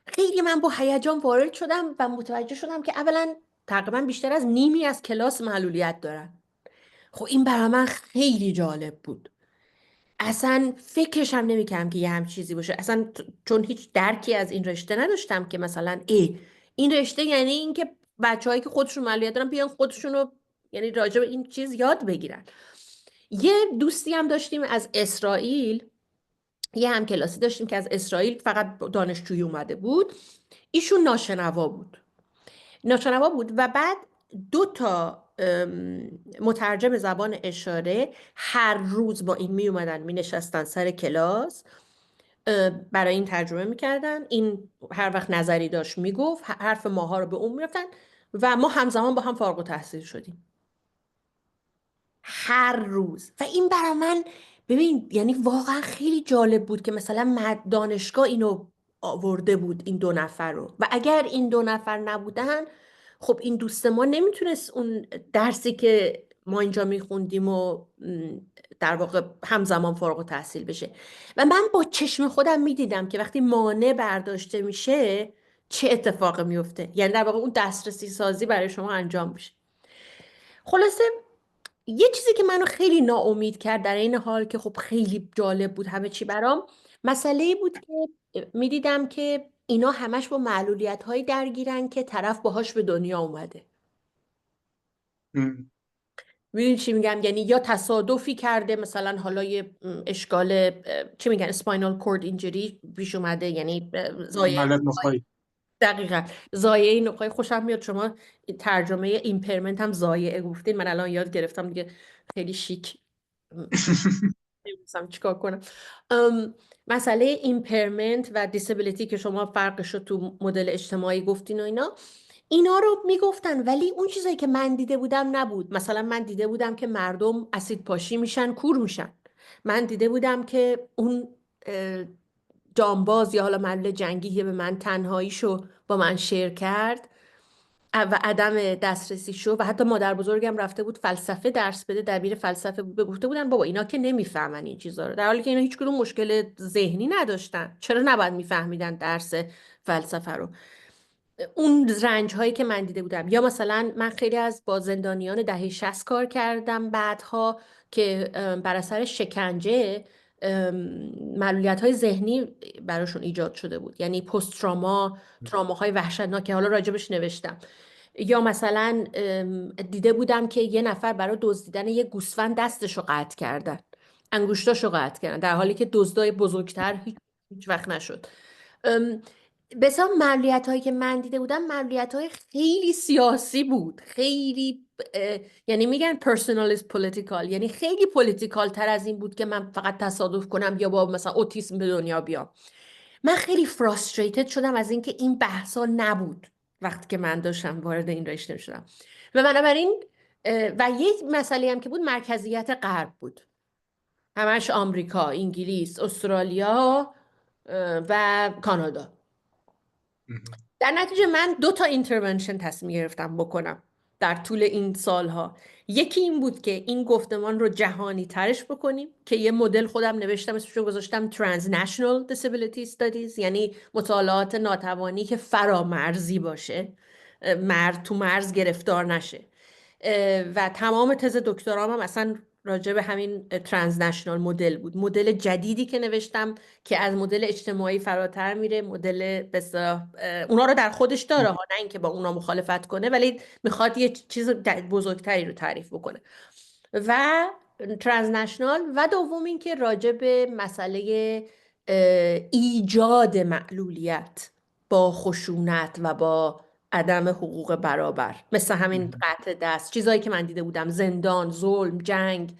خیلی من با هیجان وارد شدم و متوجه شدم که اولا تقریبا بیشتر از نیمی از کلاس معلولیت دارن. خب این برای من خیلی جالب بود، اصلا فکرش هم نمی‌کردم که یه هم چیزی باشه، اصلا چون هیچ درکی از این رشته نداشتم که مثلا این رشته یعنی اینکه بچه‌هایی که خودشون معلولیت دارن بیان خودشون رو یعنی راجع به این چیز یاد بگیرن. یه دوستی هم داشتیم از اسرائیل، یه هم کلاسی داشتیم که از اسرائیل فقط دانشجویی اومده بود، ایشون ناشنوا بود و بعد 2 تا مترجم زبان اشاره هر روز با این می اومدن می نشستن سر کلاس، برای این ترجمه میکردن. این هر وقت نظری داشت میگفت، حرف ماها رو به اون میرفتن و ما همزمان با هم فارغ التحصیل شدیم هر روز. و این برای من ببین یعنی واقعا خیلی جالب بود که مثلا دانشگاه اینو آورده بود این 2 نفر رو، و اگر این 2 نفر نبودن خب این دوست ما نمیتونست اون درسی که ما اینجا میخوندیم و در واقع همزمان فارغ التحصیل بشه. و من با چشم خودم میدیدم که وقتی مانع برداشته میشه چه اتفاقی میفته، یعنی در واقع اون دسترسی سازی برای شما انجام میشه. خلاصه یه چیزی که منو خیلی ناامید کرد در این حال که خب خیلی جالب بود همه چی برام، مسئله بود که میدیدم که اینا همش با معلولیت هایی درگیرن که طرف باهاش به دنیا اومده. میدونی چی میگم؟ یعنی یا تصادفی کرده، مثلا حالا یه اشکال چی میگن اسپاینال کورد اینجری پیش اومده، یعنی زایه دقیقا زایه نخاعی. خوشم میاد شما ترجمه ایمپرمنت هم زایه گفتین، من الان یاد گرفتم دیگه، خیلی شیک نمی‌دونم چیکار کنم. مسئله ایمپرمنت و دیسابیلیتی که شما فرقش رو تو مدل اجتماعی گفتین و اینا رو میگفتن، ولی اون چیزایی که من دیده بودم نبود. مثلا من دیده بودم که مردم اسید پاشی میشن، کور میشن. من دیده بودم که اون جانباز یا حالا معلول جنگی به من تنهاییشو با من شیر کرد و عدم دسترسی شو، و حتی مادر بزرگم رفته بود فلسفه درس بده، دبیر فلسفه بود، گفته بودن بابا اینا که نمیفهمن این چیزا رو، در حالی که اینا هیچ کدوم مشکل ذهنی نداشتن، چرا نباید میفهمیدن درس فلسفه رو؟ اون رنج هایی که من دیده بودم. یا مثلا من خیلی از با زندانیان دهه 60 کار کردم بعدها که بر اثر شکنجه معلولیت‌های ذهنی براشون ایجاد شده بود، یعنی پست تراما، تراماهای وحشتناک که حالا راجبش نوشتم. یا مثلا دیده بودم که یه نفر برای دزدیدن یه گوسفند دستشو قطع کردن، انگشتاشو قطع کردن، در حالی که دزدای بزرگتر هیچ وقت نشد. بسیار معلولیت هایی که من دیده بودم معلولیت های خیلی سیاسی بود، خیلی یعنی میگن personal is political، یعنی خیلی پولیتیکال تر از این بود که من فقط تصادف کنم یا با مثلا اوتیسم به دنیا بیام. من خیلی frustrated شدم از اینکه این بحثا نبود وقتی که من داشتم وارد این رشته شدم. و بنابراین و یک مسئله هم که بود مرکزیت غرب بود، همش آمریکا، انگلیس، استرالیا و کانادا. در نتیجه من 2 تا اینترونشن تصمیم گرفتم بکنم در طول این سالها. یکی این بود که این گفتمان رو جهانی ترش بکنیم، که یه مدل خودم نوشتم اسمش رو گذاشتم Transnational Disability Studies، یعنی مطالعات ناتوانی که فرامرزی باشه، تو مرز گرفتار نشه. و تمام تز دکترام هم اصلا راجع به همین ترانزنشنال مدل بود، مدل جدیدی که نوشتم که از مدل اجتماعی فراتر میره، مدل اونا رو در خودش داره ها، نه اینکه با اونا مخالفت کنه، ولی میخواد یه چیز بزرگتری رو تعریف بکنه. و ترانزنشنال و دوم این که راجع به مسئله ایجاد معلولیت با خشونت و با عدم حقوق برابر، مثل همین قطع دست، چیزایی که من دیده بودم، زندان، ظلم، جنگ.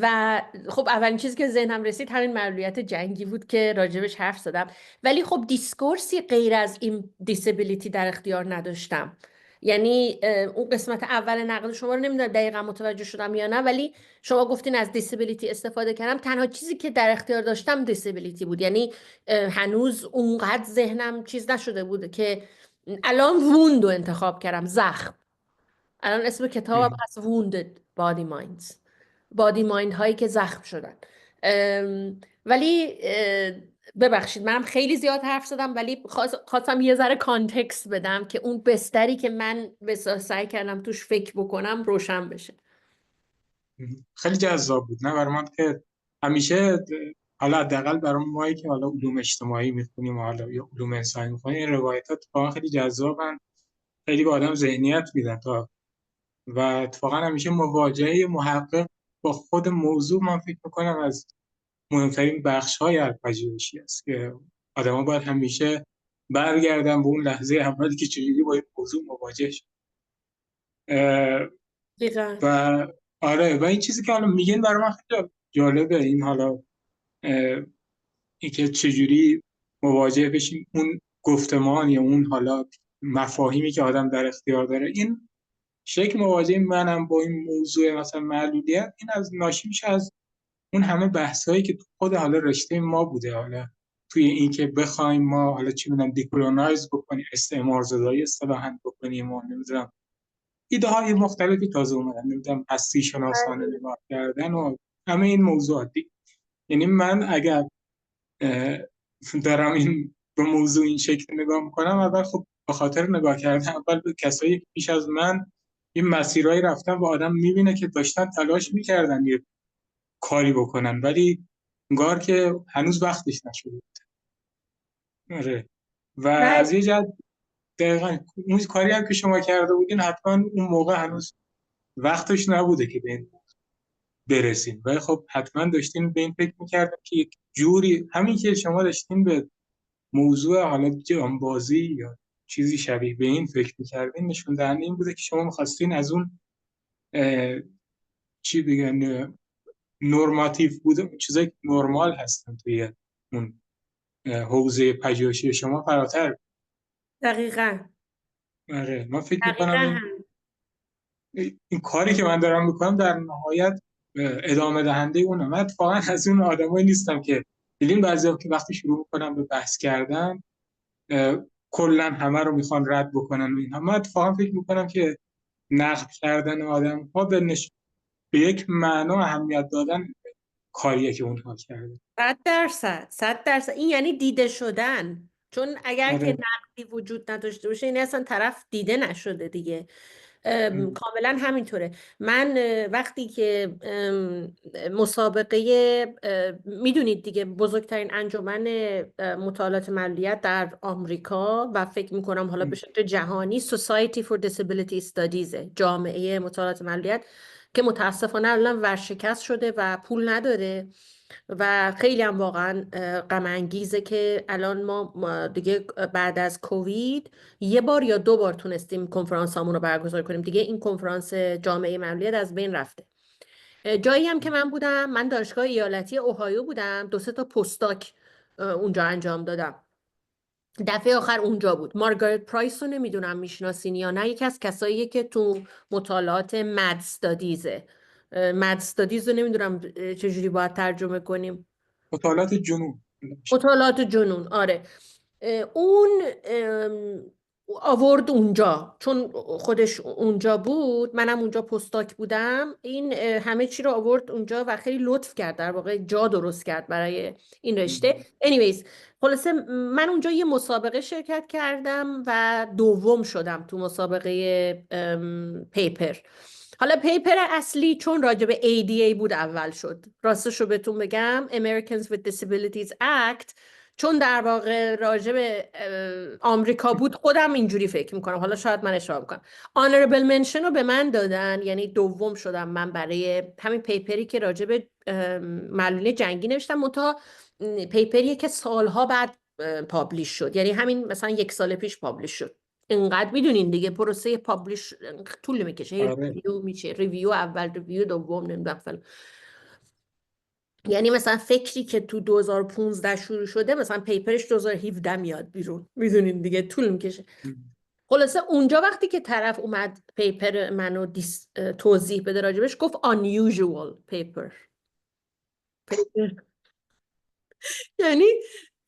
و خب اولین چیزی که ذهنم رسید همین معلولیت جنگی بود که راجبش حرف زدم. ولی خب دیسکورسی غیر از این دیسابیلیتی در اختیار نداشتم. یعنی اون قسمت اول نقد شما رو نمیدونم دقیقا متوجه شدم یا نه، ولی شما گفتین از دیسابیلیتی استفاده کردم، تنها چیزی که در اختیار داشتم دیسابیلیتی بود. یعنی هنوز اونقدر ذهنم چیز نشده بود که الان ووند رو انتخاب کردم، زخم. الان اسم کتابم هست Wounded Body Minds، بادی مایند هایی که زخم شدن. ولی ببخشید منم خیلی زیاد حرف زدم، ولی خواستم یه ذره کانتکست بدم که اون بستری که من سعی کردم توش فکر بکنم روشن بشه. خیلی جذاب بود، نه برای من که همیشه، حالا حداقل برای مایی که حالا علوم اجتماعی میخونیم حالا یا علوم انسانی میخونیم، این روایتات واقعا خیلی جذابن، خیلی به آدم ذهنیت میدن و اتفاقا همیشه مواجهه محقق با خود موضوع من فکر میکنم از مهمترین بخش‌های هر پژوهشی است که آدم‌ها باید همیشه برگردن به اون لحظه اولی که چجوری با این موضوع مواجه شد. و آره، و این چیزی که حالا میگین برای من خیلی جالبه، این حالا اینکه چجوری مواجه بشیم اون گفتمان یا اون حالا مفاهیمی که آدم در اختیار داره. این شکل مواجهه منم با این موضوع مثلا معلولیت، این از ناشی میشه از اون همه بحثایی که تو خود حالا رشته ما بوده، حالا توی این که بخوایم ما حالا چی میدونم دیکولونایز بکنیم، استعمارزدایی اصطلاحاً بکنیم، و نمیدونم ایده های مختلفی تازه اومدن، نمیدونم هستی شناسانه نگاه کردن و همه این موضوعات. یعنی من اگر دارم این به موضوع این شکل نگاه میکنم، اول خب به خاطر نگاه کردن اول به کسایی که پیش از من این مسیرهای رفتن و آدم میبینه که داشتن تلاش میکردن یه کاری بکنن، ولی انگار که هنوز وقتش نشده. آره. و از یه جهت دقیقاً اون کاری هم که شما کرده بودین حتما اون موقع هنوز وقتش نبوده که به این برسیم، ولی خب حتما داشتین به این فکر میکردم که یک جوری همین که شما داشتین به موضوع حالا جانبازی یا چیزی شبیه به این فکر میکردین، نشون دهنده این بوده که شما میخواستین از اون چی بگن نورماتیو بوده، چیزایی که نرمال هستن توی اون حوزه پژوهشی شما فراتر. دقیقاً. آره، من فکر میکنم این کاری که من دارم میکنم در نهایت ادامه دهنده اونه. من اتفاقا از اون آدمایی نیستم که دیدین بعضیا که وقتی شروع میکنم به بحث کردن کلا همه رو میخوان رد بکنن و اینها. من اتفاقا فکر میکنم که نقد کردن آدم ها به یک معنا اهمیت دادن کاریه که اونها کرده. 100% این یعنی دیده شدن، چون اگر که نقدی وجود نداشته باشه این اصلا طرف دیده نشده دیگه. کاملا همینطوره. من وقتی که مسابقه میدونید دیگه بزرگترین انجمن مطالعات معلولیت در آمریکا و فکر میکنم حالا به شکل جهانی Society for Disability Studies، جامعه مطالعات معلولیت، که متاسفانه الان ورشکست شده و پول نداره و خیلی هم واقعا غم انگیزه که الان ما دیگه بعد از کووید یه بار یا 2 بار تونستیم کنفرانس همون رو برگزار کنیم. دیگه این کنفرانس جامعه معلولیت از بین رفته. جایی هم که من بودم، من دانشگاه ایالتی اوهایو بودم، 2-3 تا پستاک اونجا انجام دادم. دفعه آخر اونجا بود. مارگارت پرایس رو نمیدونم میشناسین یا نه، یکی از کساییه که تو مطالعات مد استادیزه. مد استادیز رو نمیدونم چجوری باید ترجمه کنیم. مطالعات جنون. مطالعات جنون، آره. اون آورد اونجا، چون خودش اونجا بود، منم اونجا پستاک بودم، این همه چی رو آورد اونجا و خیلی لطف کرد، در واقع جا درست کرد برای این رشته. anyways خلاصه من اونجا یه مسابقه شرکت کردم و دوم شدم تو مسابقه پیپر. حالا پیپر اصلی چون راجع به ADA بود اول شد. راستش رو بهتون بگم Americans with Disabilities Act چون در واقع راجع به آمریکا بود، خودم اینجوری فکر میکنم، حالا شاید من اشتباه میکنم. Honorable Mention رو به من دادن، یعنی دوم شدم من برای همین پیپری که راجع به معلولین جنگی نوشتم. منتها پیپریه که سالها بعد پابلیش شد، یعنی همین مثلا 1 سال پیش پابلیش شد. اینقدر میدونین دیگه پروسه پابلیش طول میکشه، ریویو میشه، ریویو اول، ریویو دوم، نمیدونم فلان. یعنی مثلا فکری که تو 2015 شروع شده مثلا پیپرش 2017 میاد بیرون، میدونین دیگه طول میکشه. خلاصه اونجا وقتی که طرف اومد پیپر منو توضیح بده راجبش، گفت unusual paper. یعنی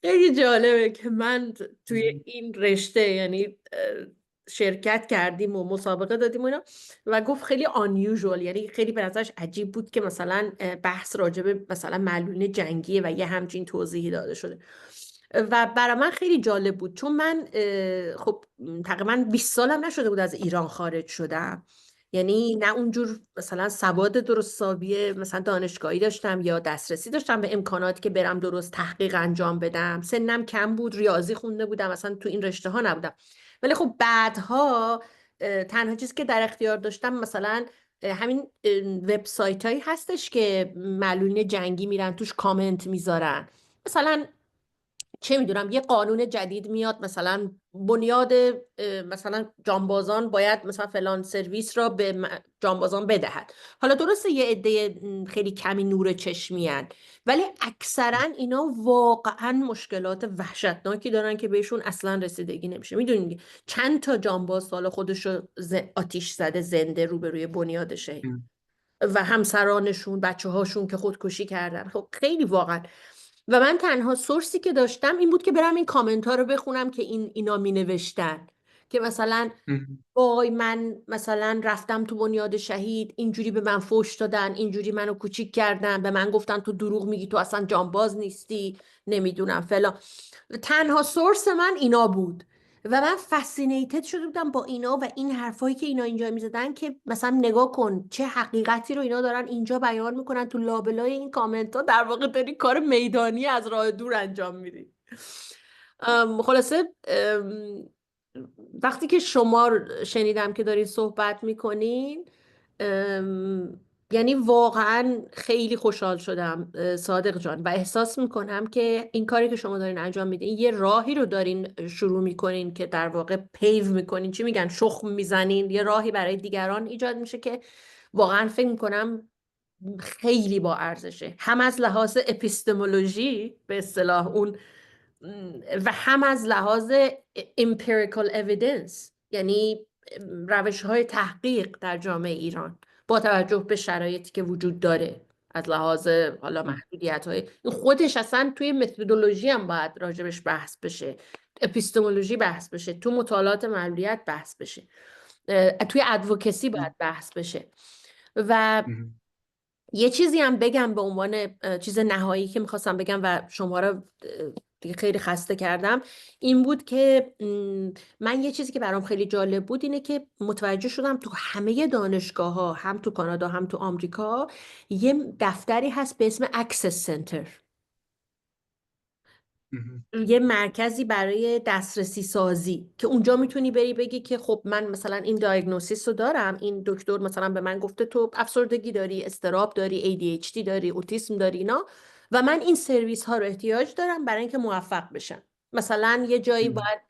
خیلی جالبه که من توی این رشته یعنی شرکت کردیم و مسابقه دادیم و اینا و گفت خیلی unusual، یعنی خیلی به نظرش عجیب بود که مثلا بحث راجب مثلا معلولین جنگیه و یه همچین توضیحی داده شده. و برای من خیلی جالب بود چون من خب تقریبا 20 سالم نشده بود از ایران خارج شدم، یعنی نه اونجور مثلا سواد درست حسابی مثلا دانشگاهی داشتم یا دسترسی داشتم به امکاناتی که برم درست تحقیق انجام بدم. سنم کم بود، ریاضی خونده بودم، مثلا تو این رشته ها نبودم. ولی خب بعدها تنها چیزی که در اختیار داشتم مثلا همین وبسایت هایی هستش که معلولین جنگی میرن توش کامنت میذارن، مثلا چه میدونم یه قانون جدید میاد، مثلا بنیاد مثلا جانبازان باید مثلا فلان سرویس را به جانبازان بدهد. حالا درسته یه عده خیلی کمی نور چشمیان، ولی اکثرا اینا واقعا مشکلات وحشتناکی دارن که بهشون اصلا رسیدگی نمیشه. میدونید چند تا جانباز سال خودشو آتیش زده زنده روبروی بنیاد شهید و همسرانشون، بچه هاشون که خودکشی کردن. خب خیلی واقعا. و من تنها سورسی که داشتم این بود که برم این کامنت ها رو بخونم که اینا می نوشتن که مثلا وای من مثلا رفتم تو بنیاد شهید، اینجوری به من فوش دادن، اینجوری منو کوچیک کردن، به من گفتن تو دروغ میگی، تو اصلا جانباز نیستی، نمیدونم فلان. تنها سورس من اینا بود و من فسینیتد شده بودم با اینا و این حرفایی که اینا اینجا میزدن که مثلا نگاه کن چه حقیقتی رو اینا دارن اینجا بیان میکنن. تو لابلای این کامنت ها در واقع داری کار میدانی از راه دور انجام میدی. خلاصه وقتی که شما شنیدم که دارین صحبت میکنین یعنی واقعا خیلی خوشحال شدم صادق جان و احساس میکنم که این کاری که شما دارین انجام میدین یه راهی رو دارین شروع میکنین که در واقع پیو میکنین، چی میگن، شخم میزنین، یه راهی برای دیگران ایجاد میشه که واقعا فکر میکنم خیلی با ارزشه، هم از لحاظ اپیستمولوژی به اصطلاح اون و هم از لحاظ empirical evidence، یعنی روش های تحقیق در جامعه ایران با توجه به شرایطی که وجود داره از لحاظ حالا محدودیت های خودش. اصلا توی متدولوژی هم باید راجبش بحث بشه، اپیستمولوژی بحث بشه، تو مطالعات معلولیت بحث بشه، توی ادوکسی باید بحث بشه. و یه چیزی هم بگم به عنوان چیز نهایی که میخواستم بگم و شما رو دیگه خیلی خسته کردم، این بود که من یه چیزی که برام خیلی جالب بود اینه که متوجه شدم تو همه دانشگاه ها، هم تو کانادا هم تو آمریکا، یه دفتری هست به اسم اکسس سنتر، یه مرکزی برای دسترسی سازی که اونجا میتونی بری بگی که خب من مثلا این دایگنوستیس رو دارم، این دکتر مثلا به من گفته تو افسردگی داری، اضطراب داری، ADHD داری، اوتیسم داری، اینا، و من این سرویس ها رو احتیاج دارم برای اینکه موفق بشم. مثلا یه جایی باید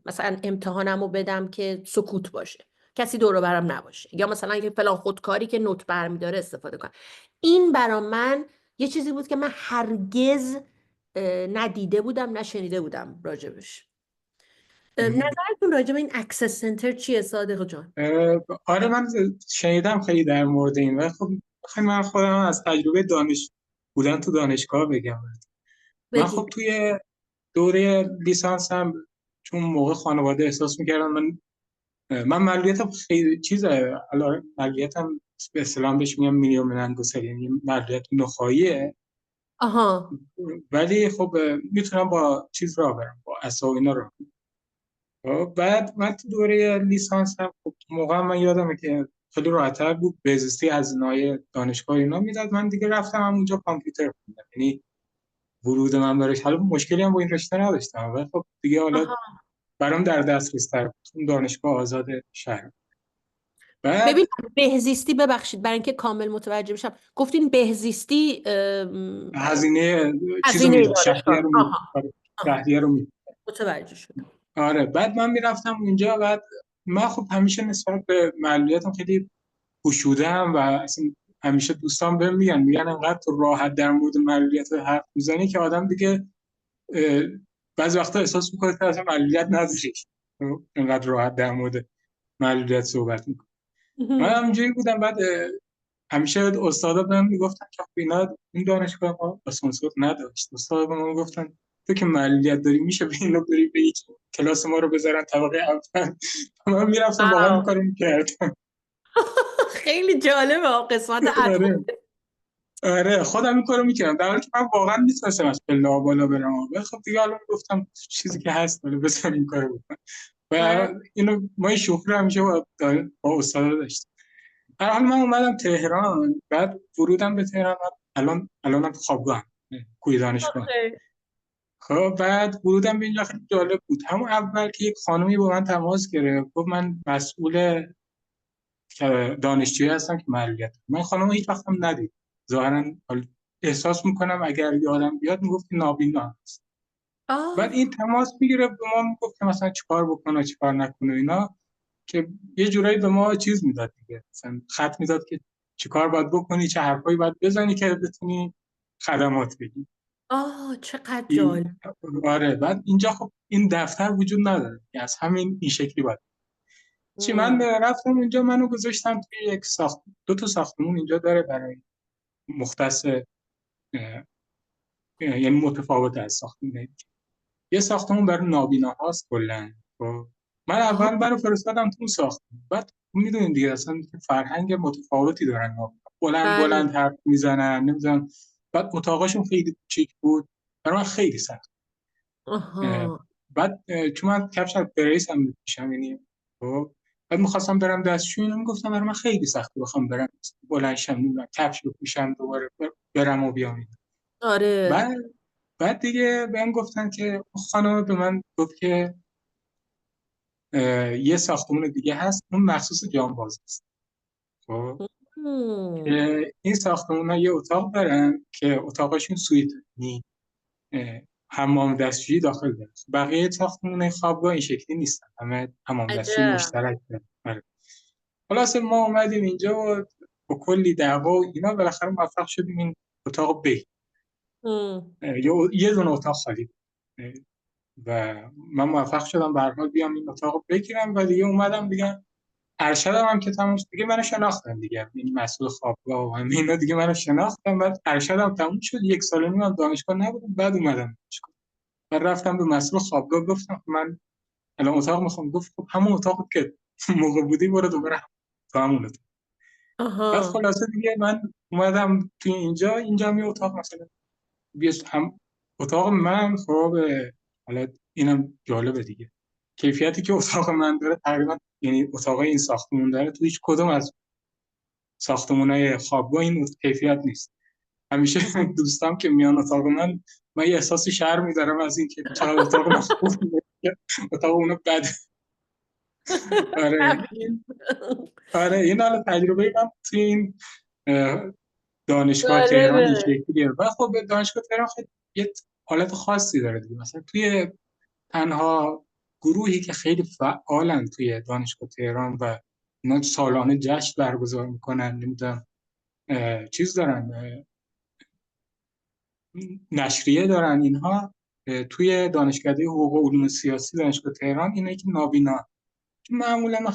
مثلا امتحانم رو بدم که سکوت باشه، کسی دور و برم نباشه، یا مثلا که فلان خودکاری که نوت برمی داره استفاده کنم. این برام من یه چیزی بود که من هرگز ندیده بودم، نشنیده بودم راجبش. نظرتون راجب این اکسس سنتر چیه صادق جان؟ آره من شنیدم خیلی در مورد این، و خب بخواید من خودم از تجربه بودن تو دانشگاه بگم. من بگی. خب توی دوره لیسانسم چون موقع خانواده احساس میکردم من معلولیتم خیلی چیزه، معلولیتم به اصطلاح بهش میگم مینیومننگوسل، یعنی معلولیت نخاعیه، آها. ولی خب میتونم با چیز راه برم، با عصا و اینا راه برم. بعد من تو دوره لیسانسم خب موقع من یادمه که خیلی راحت‌تر بود، بهزیستی هزینه‌های دانشگاه اینا میداد، من دیگه رفتم همونجا کامپیوتر خوندم، یعنی ورود من برش حالا مشکلی هم با این رشته نداشتم، ولی خب دیگه حالا آها. برام در دسترس تر بود اون دانشگاه آزاد شهر. ببین، بعد بهزیستی، ببخشید برای اینکه کامل متوجه بشم، گفتین بهزیستی هزینه چیزو هزینه میداد، دانشگاه. شهریه رو میداد. آها. آها. شهریه رو میداد. متوجه شدم. آره بعد من میرفتم اونجا، بعد من خب همیشه نسبت به معلولیتم خیلی گشوده‌ام و اصلا همیشه دوستان بهم میگن انقدر تو راحت در مورد معلولیت حرف میزنی که آدم دیگه اه، بعضی وقتا احساس میکنه که اصلا معلولیت نداری، انقدر راحت در مورد معلولیت صحبت میکنه. من همینجوری بودم. بعد همیشه استادا بهم میگفتن که خب اینا این دانشگاه ما آسانسور نداشت، استادا بهم میگفتن تو که معلولیت داری میشه به اینو بری به کلاس ما رو بذارن طبقه اول. من میرفتم واقعا این واو. کارو میکردم. خیلی جالبه قسمت آره آره خودم این کارو میکردم، در حالی که من واقعا میتونستم از پله بالا برم، ولی خب دیگه الان گفتم چیزی که هست ولی بذار این کارو بکنم. و آره. اینو ما این شوخی رو همیشه با استادا داشتیم. هر حال من اومدم تهران، بعد ورودم به تهران، الانم تو خوابگاهم، کوی دانشگاه. آخه. خب بعد ورودم به اینجا خیلی جالب بود. همون اول که یک خانومی با من تماس گرفت، گفت من مسئول دانشجویی هستم که معلولیت دارم. من خانم هیچ وقت هم ندید، ظاهرا احساس میکنم اگر یادم بیاد میگفت که نابینا هست. بعد این آه. تماس میگیره به ما، میگفت که مثلا چیکار بکنه چیکار نکنه اینا، که یه جورایی به ما چیز میداد دیگه، مثلا خط میداد که چیکار باید بکنی، چه حرفایی باید بزنی که بتونی خدمات بگی. چقدر این جالب. آره بعد اینجا خب این دفتر وجود نداره که از همین این شکلی باید چی. من ام. رفتم اونجا، منو گذاشتم توی یک دو تا ساختمون اینجا داره برای مختص یعنی متفاوت از ساختمون. یه ساختمون برای نابینا هاست کلا. خب من آها. اول برای فرستادم تو اون ساختمون، بعد میدونین دیگه اصلا فرهنگ متفاوتی دارن، بلند بله. بلند حرف میزنن نمیدونم. بعد اتاقاشون خیلی کوچیک بود، برای من خیلی سخت. اه، آها. بعد چون من کفش بریس هم میپوشم یعنی، خب بعد میخواستم برم دستشویی، اینو میگفتم برای من خیلی سخته بخوام برم بلند شم نمیدونم کفش بپوشم دوباره برم و بیام. آره. بعد دیگه بهم گفتن که خانم به من گفت که یه ساختمون دیگه هست اون مخصوص جانباز است. خب ام. این ساختمونا یه اتاق دارن که اتاقشون سویت، یعنی حمام دستشویی داخل داره. بقیه ساختمون خوابگاه این شکلی نیستن، همه حمام دستشویی عجب. مشترک دارن. آره. خلاصه ما اومدیم اینجا و با کلی دعوا و اینا بالاخره موفق شدیم این اتاق بگیریم. ام. یه دونه اتاق خالی بود. و من موفق شدم به هر حال بیام این اتاق رو بگیرم و دیگه اومدم دیگه. ارشدم هم که تموم شد دیگه منو شناختن دیگه، این مسئول خوابگاه و همه اینا دیگه منو شناختن. بعد ارشدم تموم شد، یک سال و نیم هم دانشگاه نبودم، بعد اومدم دانشگاه و رفتم به مسئول خوابگاه گفتم من الان اتاق میخوام. گفت خب همون اتاقی که موقع بودی برو دوباره تو همون اتاق. بعد آها. خلاصه دیگه من اومدم توی اینجا می اتاق مثلا هم اتاق من خب حالا اینم جالبه دیگه، کیفیتی که اتاق من داره تقریبا، یعنی اتاق این ساختمون داره تو هیچ کدوم از ساختمونای خوابگاه این کیفیت نیست. همیشه دوستام که میان اتاق من یه احساس شرمی دارم از این که چقدر اتاق من خوبه، اتاق اونو بده. آره آره، این حالا تجربه من توی این دانشگاه تهران این جالبه. شکلیه. و خب دانشگاه تهران خیلی یه حالت خاصی داره دیگه. مثلا توی تنها گروهی که خیلی فعالن توی دانشگاه تهران و اینا سالانه جشن برگزار میکنن، نمیدونم چیز دارن، نشریه دارن اینها، توی دانشکده حقوق و علوم سیاسی دانشگاه تهران، اینه که نابینا. معمولا من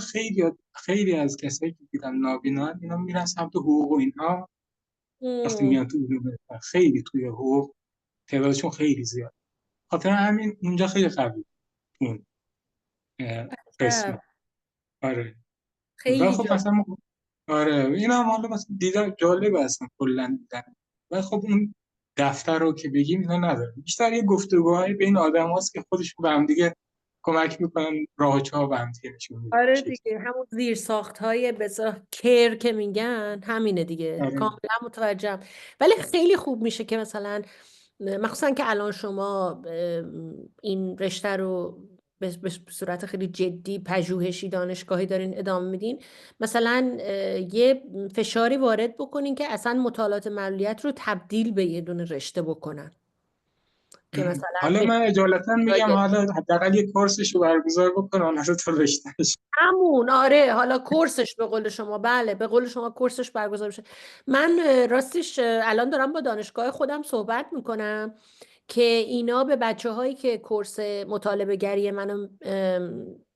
خیلی از کسایی که دیدم نابینا اینا میرن سمت حقوق و اینها. وقتی ام. میان تو علوم خیلی توی حقوق تعدادشون خیلی زیاد، خاطر همین اونجا خیلی قوی اون قسمت. آره و خیلی خب جالب. مثلا آره این هم حالا مثلا دیدن جالب هستن کلا دیدن. و خب اون دفتر رو که بگیم اینا نداره، بیشتر یه گفتگوهای بین آدم هاست که خودشون به هم دیگه کمک میکنن، راه چهار به هم دیگه نشون میدن. آره دیگه، همون زیر ساخت های بسیار کیر که میگن همینه دیگه، آره. کاملا متوجهم. ولی خیلی خوب میشه که مثلا مخصوصا که الان شما این رشته رو به صورت خیلی جدی پژوهشی دانشگاهی دارین ادامه میدین، مثلا یه فشاری وارد بکنین که اصلا مطالعات معلولیت رو تبدیل به یه دونه رشته بکنن، که مثلا حالا من اجالتا میگم بهتر. حالا حداقل یه کورسش رو برگزار بکنن از تو رشتهش. همون آره، حالا کورسش به قول شما، بله به قول شما کورسش برگزار بشه. من راستش الان دارم با دانشگاه خودم صحبت میکنم که اینا به بچه هایی که کورس مطالبه گری منو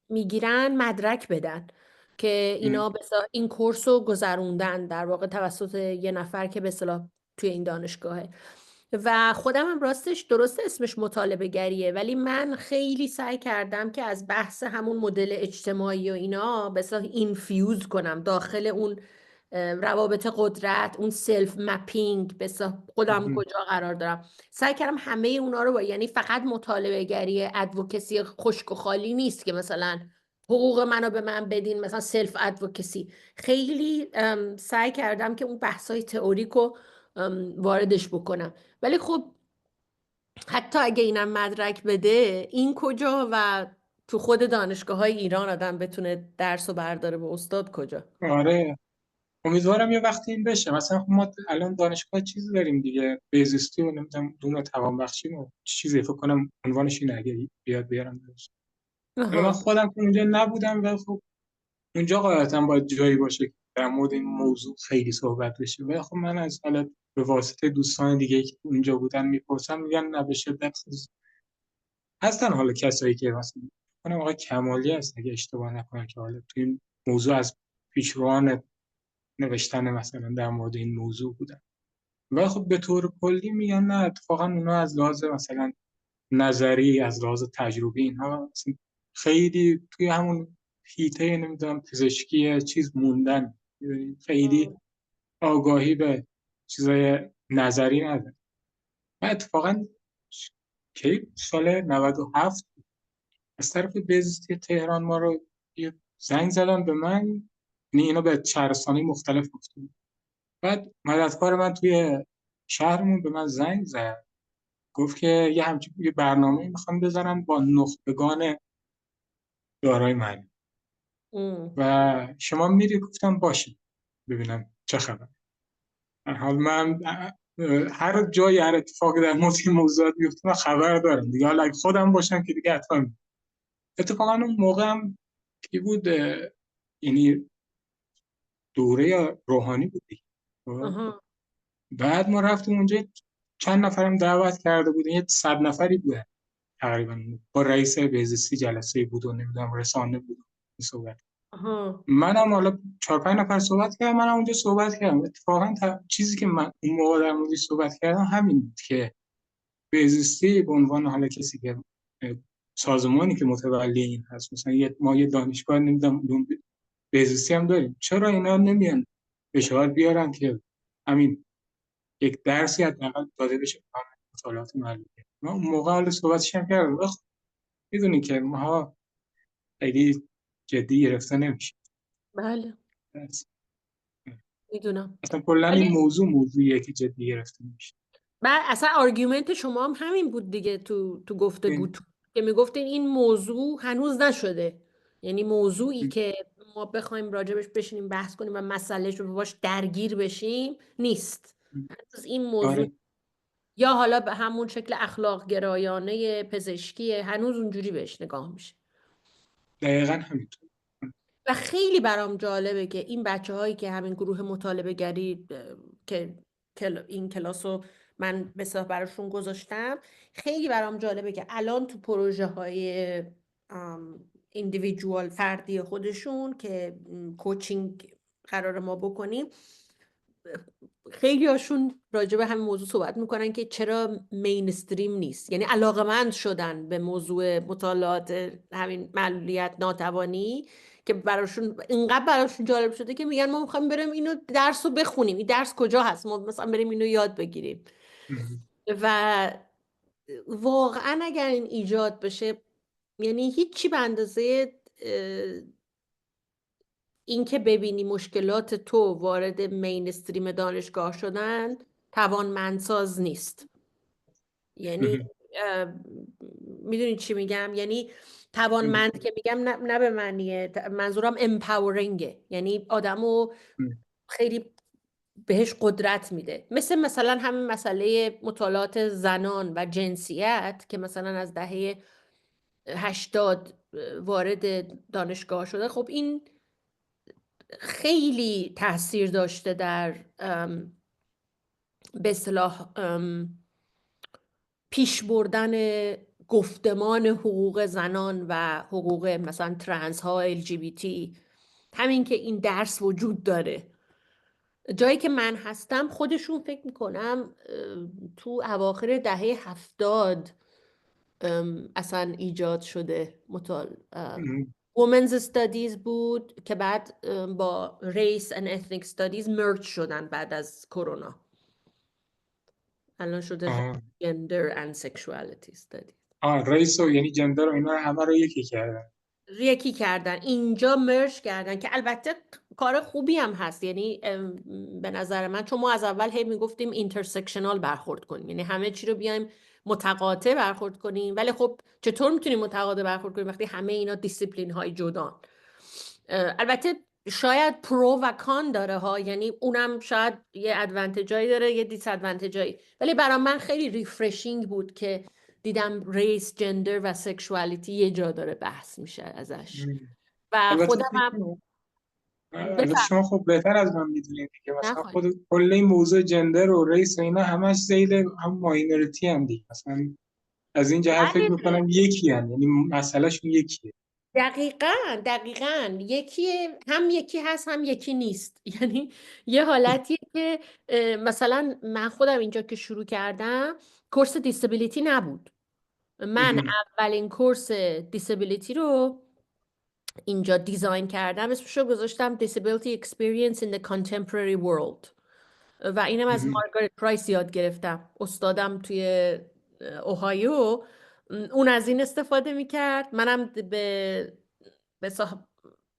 میگیرن مدرک بدن که اینا این کورس رو گذروندن در واقع توسط یه نفر که به اصطلاح توی این دانشگاهه. و خودم هم راستش درست اسمش مطالبه گریه، ولی من خیلی سعی کردم که از بحث همون مدل اجتماعی و اینا به اصطلاح اینفیوز کنم داخل اون روابط قدرت، اون سلف مپینگ، به اصطلاح خودم کجا قرار دارم. سعی کردم همه اونا رو یعنی فقط مطالبه گری ادوکسی خشک و خالی نیست که مثلا حقوق منو به من بدین، مثلا سلف ادوکسی. خیلی سعی کردم که اون بحثای تئوریکو واردش بکنم. ولی خب حتی اگه اینم مدرک بده، این کجا و تو خود دانشگاه های ایران آدم بتونه درس و برداره به استاد کجا؟ آره امیدوارم یه وقتی این بشه. مثلا خب ما الان دانشگاه چیزی داریم دیگه، بهزیستی و نمیدونم علوم توانبخشی و چیزی، فکر کنم عنوانش اینه اگه بیاد بیارم درست. حالا من آها. خودم که اونجا نبودم و خب اونجا قاعدتا باید جایی باشه که در مورد این موضوع خیلی صحبت بشه. و خب من از حالا به واسطه دوستان دیگه که اونجا بودن میپرسم، میگن نه به شدت هستن. حالا کسایی که مثلا کنم آقای کمالی هست اگه اشتباه نکنم که حالا تو این موضوع از پیشروان نوشتن مثلا در مورد این موضوع بودن. و خب به طور کلی میگن نه اتفاقا اونا از لحاظ مثلا نظری، از لحاظ تجربی اینها خیلی توی همون حیطه نمیدونم پزشکی چیز موندن، خیلی آگاهی به چیزای نظری نداره. و اتفاقا کی سال 97 از طرف بهزیستی تهران ما رو یه زنگ زدن به من، یعنی اینا به شهرستانی مختلف گفتن. بعد مددکار من توی شهرمون به من زنگ زد، گفت که یه همچین یه برنامه میخوام بذارم با نخبگان دارای معنی ام. و شما میری. گفتم باشه ببینم چه خبر. حال من هر جایی هر اتفاقی در مورد این موضوعات بیفته من خبر دارم دیگه. حالا اگه خودم باشم که دیگه حتما. اتفاقا اون موقع هم کی بود، یعنی دوره روحانی بود دیگه. خب، آها. بعد ما رفتیم اونجا، چند نفرم دعوت کرده بودیم، یه 100 نفری بودن تقریبا. با رئیس بهزیستی جلسه بود و نمیدونم رسانه بود این صحبت. آها. منم حالا 4-5 نفر صحبت کردم، منم اونجا صحبت کردم. اتفاقا چیزی که من اون موقع در موردش صحبت کردم همین بود که بهزیستی به عنوان حالا کسی که سازمانی که متولی این هست، مثلا ما یه دانشگاه نمیدونم علوم بهزیستی هم داریم، چرا اینا نمیان فشار بیارن که همین یک درسی حداقل داده بشه به مطالعات معلولیت. من اون موقع حالا صحبتش هم کردم میدونی که ماها خیلی جدی گرفته نمیشه. بله میدونم. اصلا کلا ولی این موضوعیه که جدی گرفته نمیشه. بعد اصلا آرگومنت شما هم همین بود دیگه تو گفتگو که میگفتین این موضوع هنوز نشده، یعنی موضوعی که ما بخوایم راجبش بشینیم بحث کنیم و مسئلهش رو باش درگیر بشیم نیست هنوز این موضوع. آره یا حالا به همون شکل اخلاق گرایانه پزشکی هنوز اونجوری بهش نگاه میشه. دقیقا همینطور. و خیلی برام جالبه که این بچه هایی که همین گروه مطالبه گری که این کلاس رو من مثلا براشون گذاشتم، خیلی برام جالبه که الان تو پروژه های ایندیویدوال فردی خودشون که کوچینگ قرار ما بکنیم، خیلی هاشون راجع به همین موضوع صحبت میکنن که چرا مینستریم نیست، یعنی علاقمند شدن به موضوع مطالعات همین معلولیت ناتوانی که اینقدر براشون جالب شده که میگن ما میخوایم بریم اینو درس رو بخونیم، این درس کجا هست، ما مثلا بریم اینو یاد بگیریم. و واقعا اگر این ایجاد بشه، یعنی هیچی به اندازه این که ببینی مشکلات تو وارد مینستریم دانشگاه شدن توانمندساز نیست. یعنی میدونی چی میگم؟ یعنی توانمند که میگم نه به معنیه، منظورم امپاورینگه، یعنی آدمو خیلی بهش قدرت میده. مثلا همین مسئله مطالعات زنان و جنسیت که مثلا از دهه 80 وارد دانشگاه شده، خب این خیلی تاثیر داشته در به اصطلاح پیش بردن گفتمان حقوق زنان و حقوق مثلا ترنس ها، LGBT. همین که این درس وجود داره جایی که من هستم، خودشون فکر میکنم تو اواخر دهه 70 اصلا ایجاد شده. Women's Studies بود که بعد با Race and Ethnic Studies merge شدن بعد از کرونا. الان شده Gender and Sexuality Studies. ریس و یعنی جندر و اینا رو همه رو یکی کردن اینجا مرج کردن که البته کار خوبی هم هست. یعنی به نظر من، چون ما از اول هی میگفتیم اینترسکشنال برخورد کنیم، یعنی همه چی رو بیایم متقاطع برخورد کنیم، ولی خب چطور میتونیم متقاطع برخورد کنیم وقتی همه اینا دیسیپلین های جدان؟ البته شاید پرو و کان داره ها، یعنی اونم شاید یه ادوانتجایی داره یه دیس ادوانتجایی، ولی برای من خیلی ریفرشینگ بود که دیدم ریس، جندر و سکشوالیتی یه جا داره بحث میشه ازش. و خودم هم البته شما خب بهتر از من میدونید که مثلا خود کل این موضوع جندر و ریس و اینا همش زید هم ماینورتی هم دیگه، مثلا از این جهت فکر میکنم یکی هم، یعنی مسئله شون یکیه. دقیقاً یکی هست هم یکی نیست. یعنی یه حالتیه که مثلا من خودم اینجا که شروع کردم کورس دیسابیلیتی نبود. من اولین کورس دیسابیلیتی رو اینجا دیزاین کردم، اسمشو گذاشتم Disability Experience in the Contemporary World و اینم از مارگارت پرایس یاد گرفتم، استادم توی اوهایو. اون از این استفاده میکرد، منم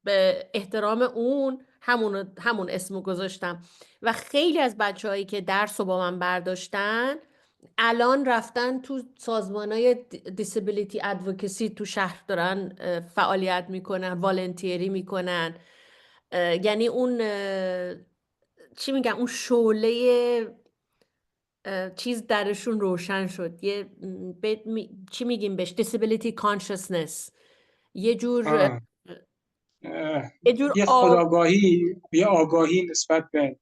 به احترام اون همون اسمو گذاشتم. و خیلی از بچه‌هایی که درس رو با من برداشتن الان رفتن تو سازمان‌های دیسابیلیتی ادوکسی تو شهر دارن فعالیت میکنن، والنتیری میکنن. یعنی اون چی میگم، اون شعله چیز درشون روشن شد. چی میگیم بهش؟ disability consciousنس. یه جور یه خودآگاهی، یه آگاهی نسبت به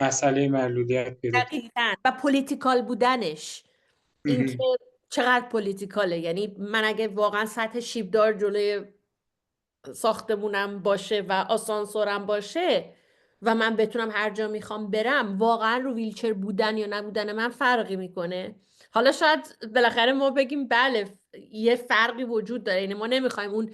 مسئله معلولیت پیدا. دقیقاً. و پولیتیکال بودنش، اینکه چقدر پولیتیکاله. یعنی من اگه واقعا سطح شیبدار جلوی ساختمونم باشه و آسانسورم باشه و من بتونم هر جا میخوام برم، واقعا رو ویلچر بودن یا نبودن من فرقی میکنه؟ حالا شاید بالاخره ما بگیم بله یه فرقی وجود داره، یعنی ما نمیخوایم اون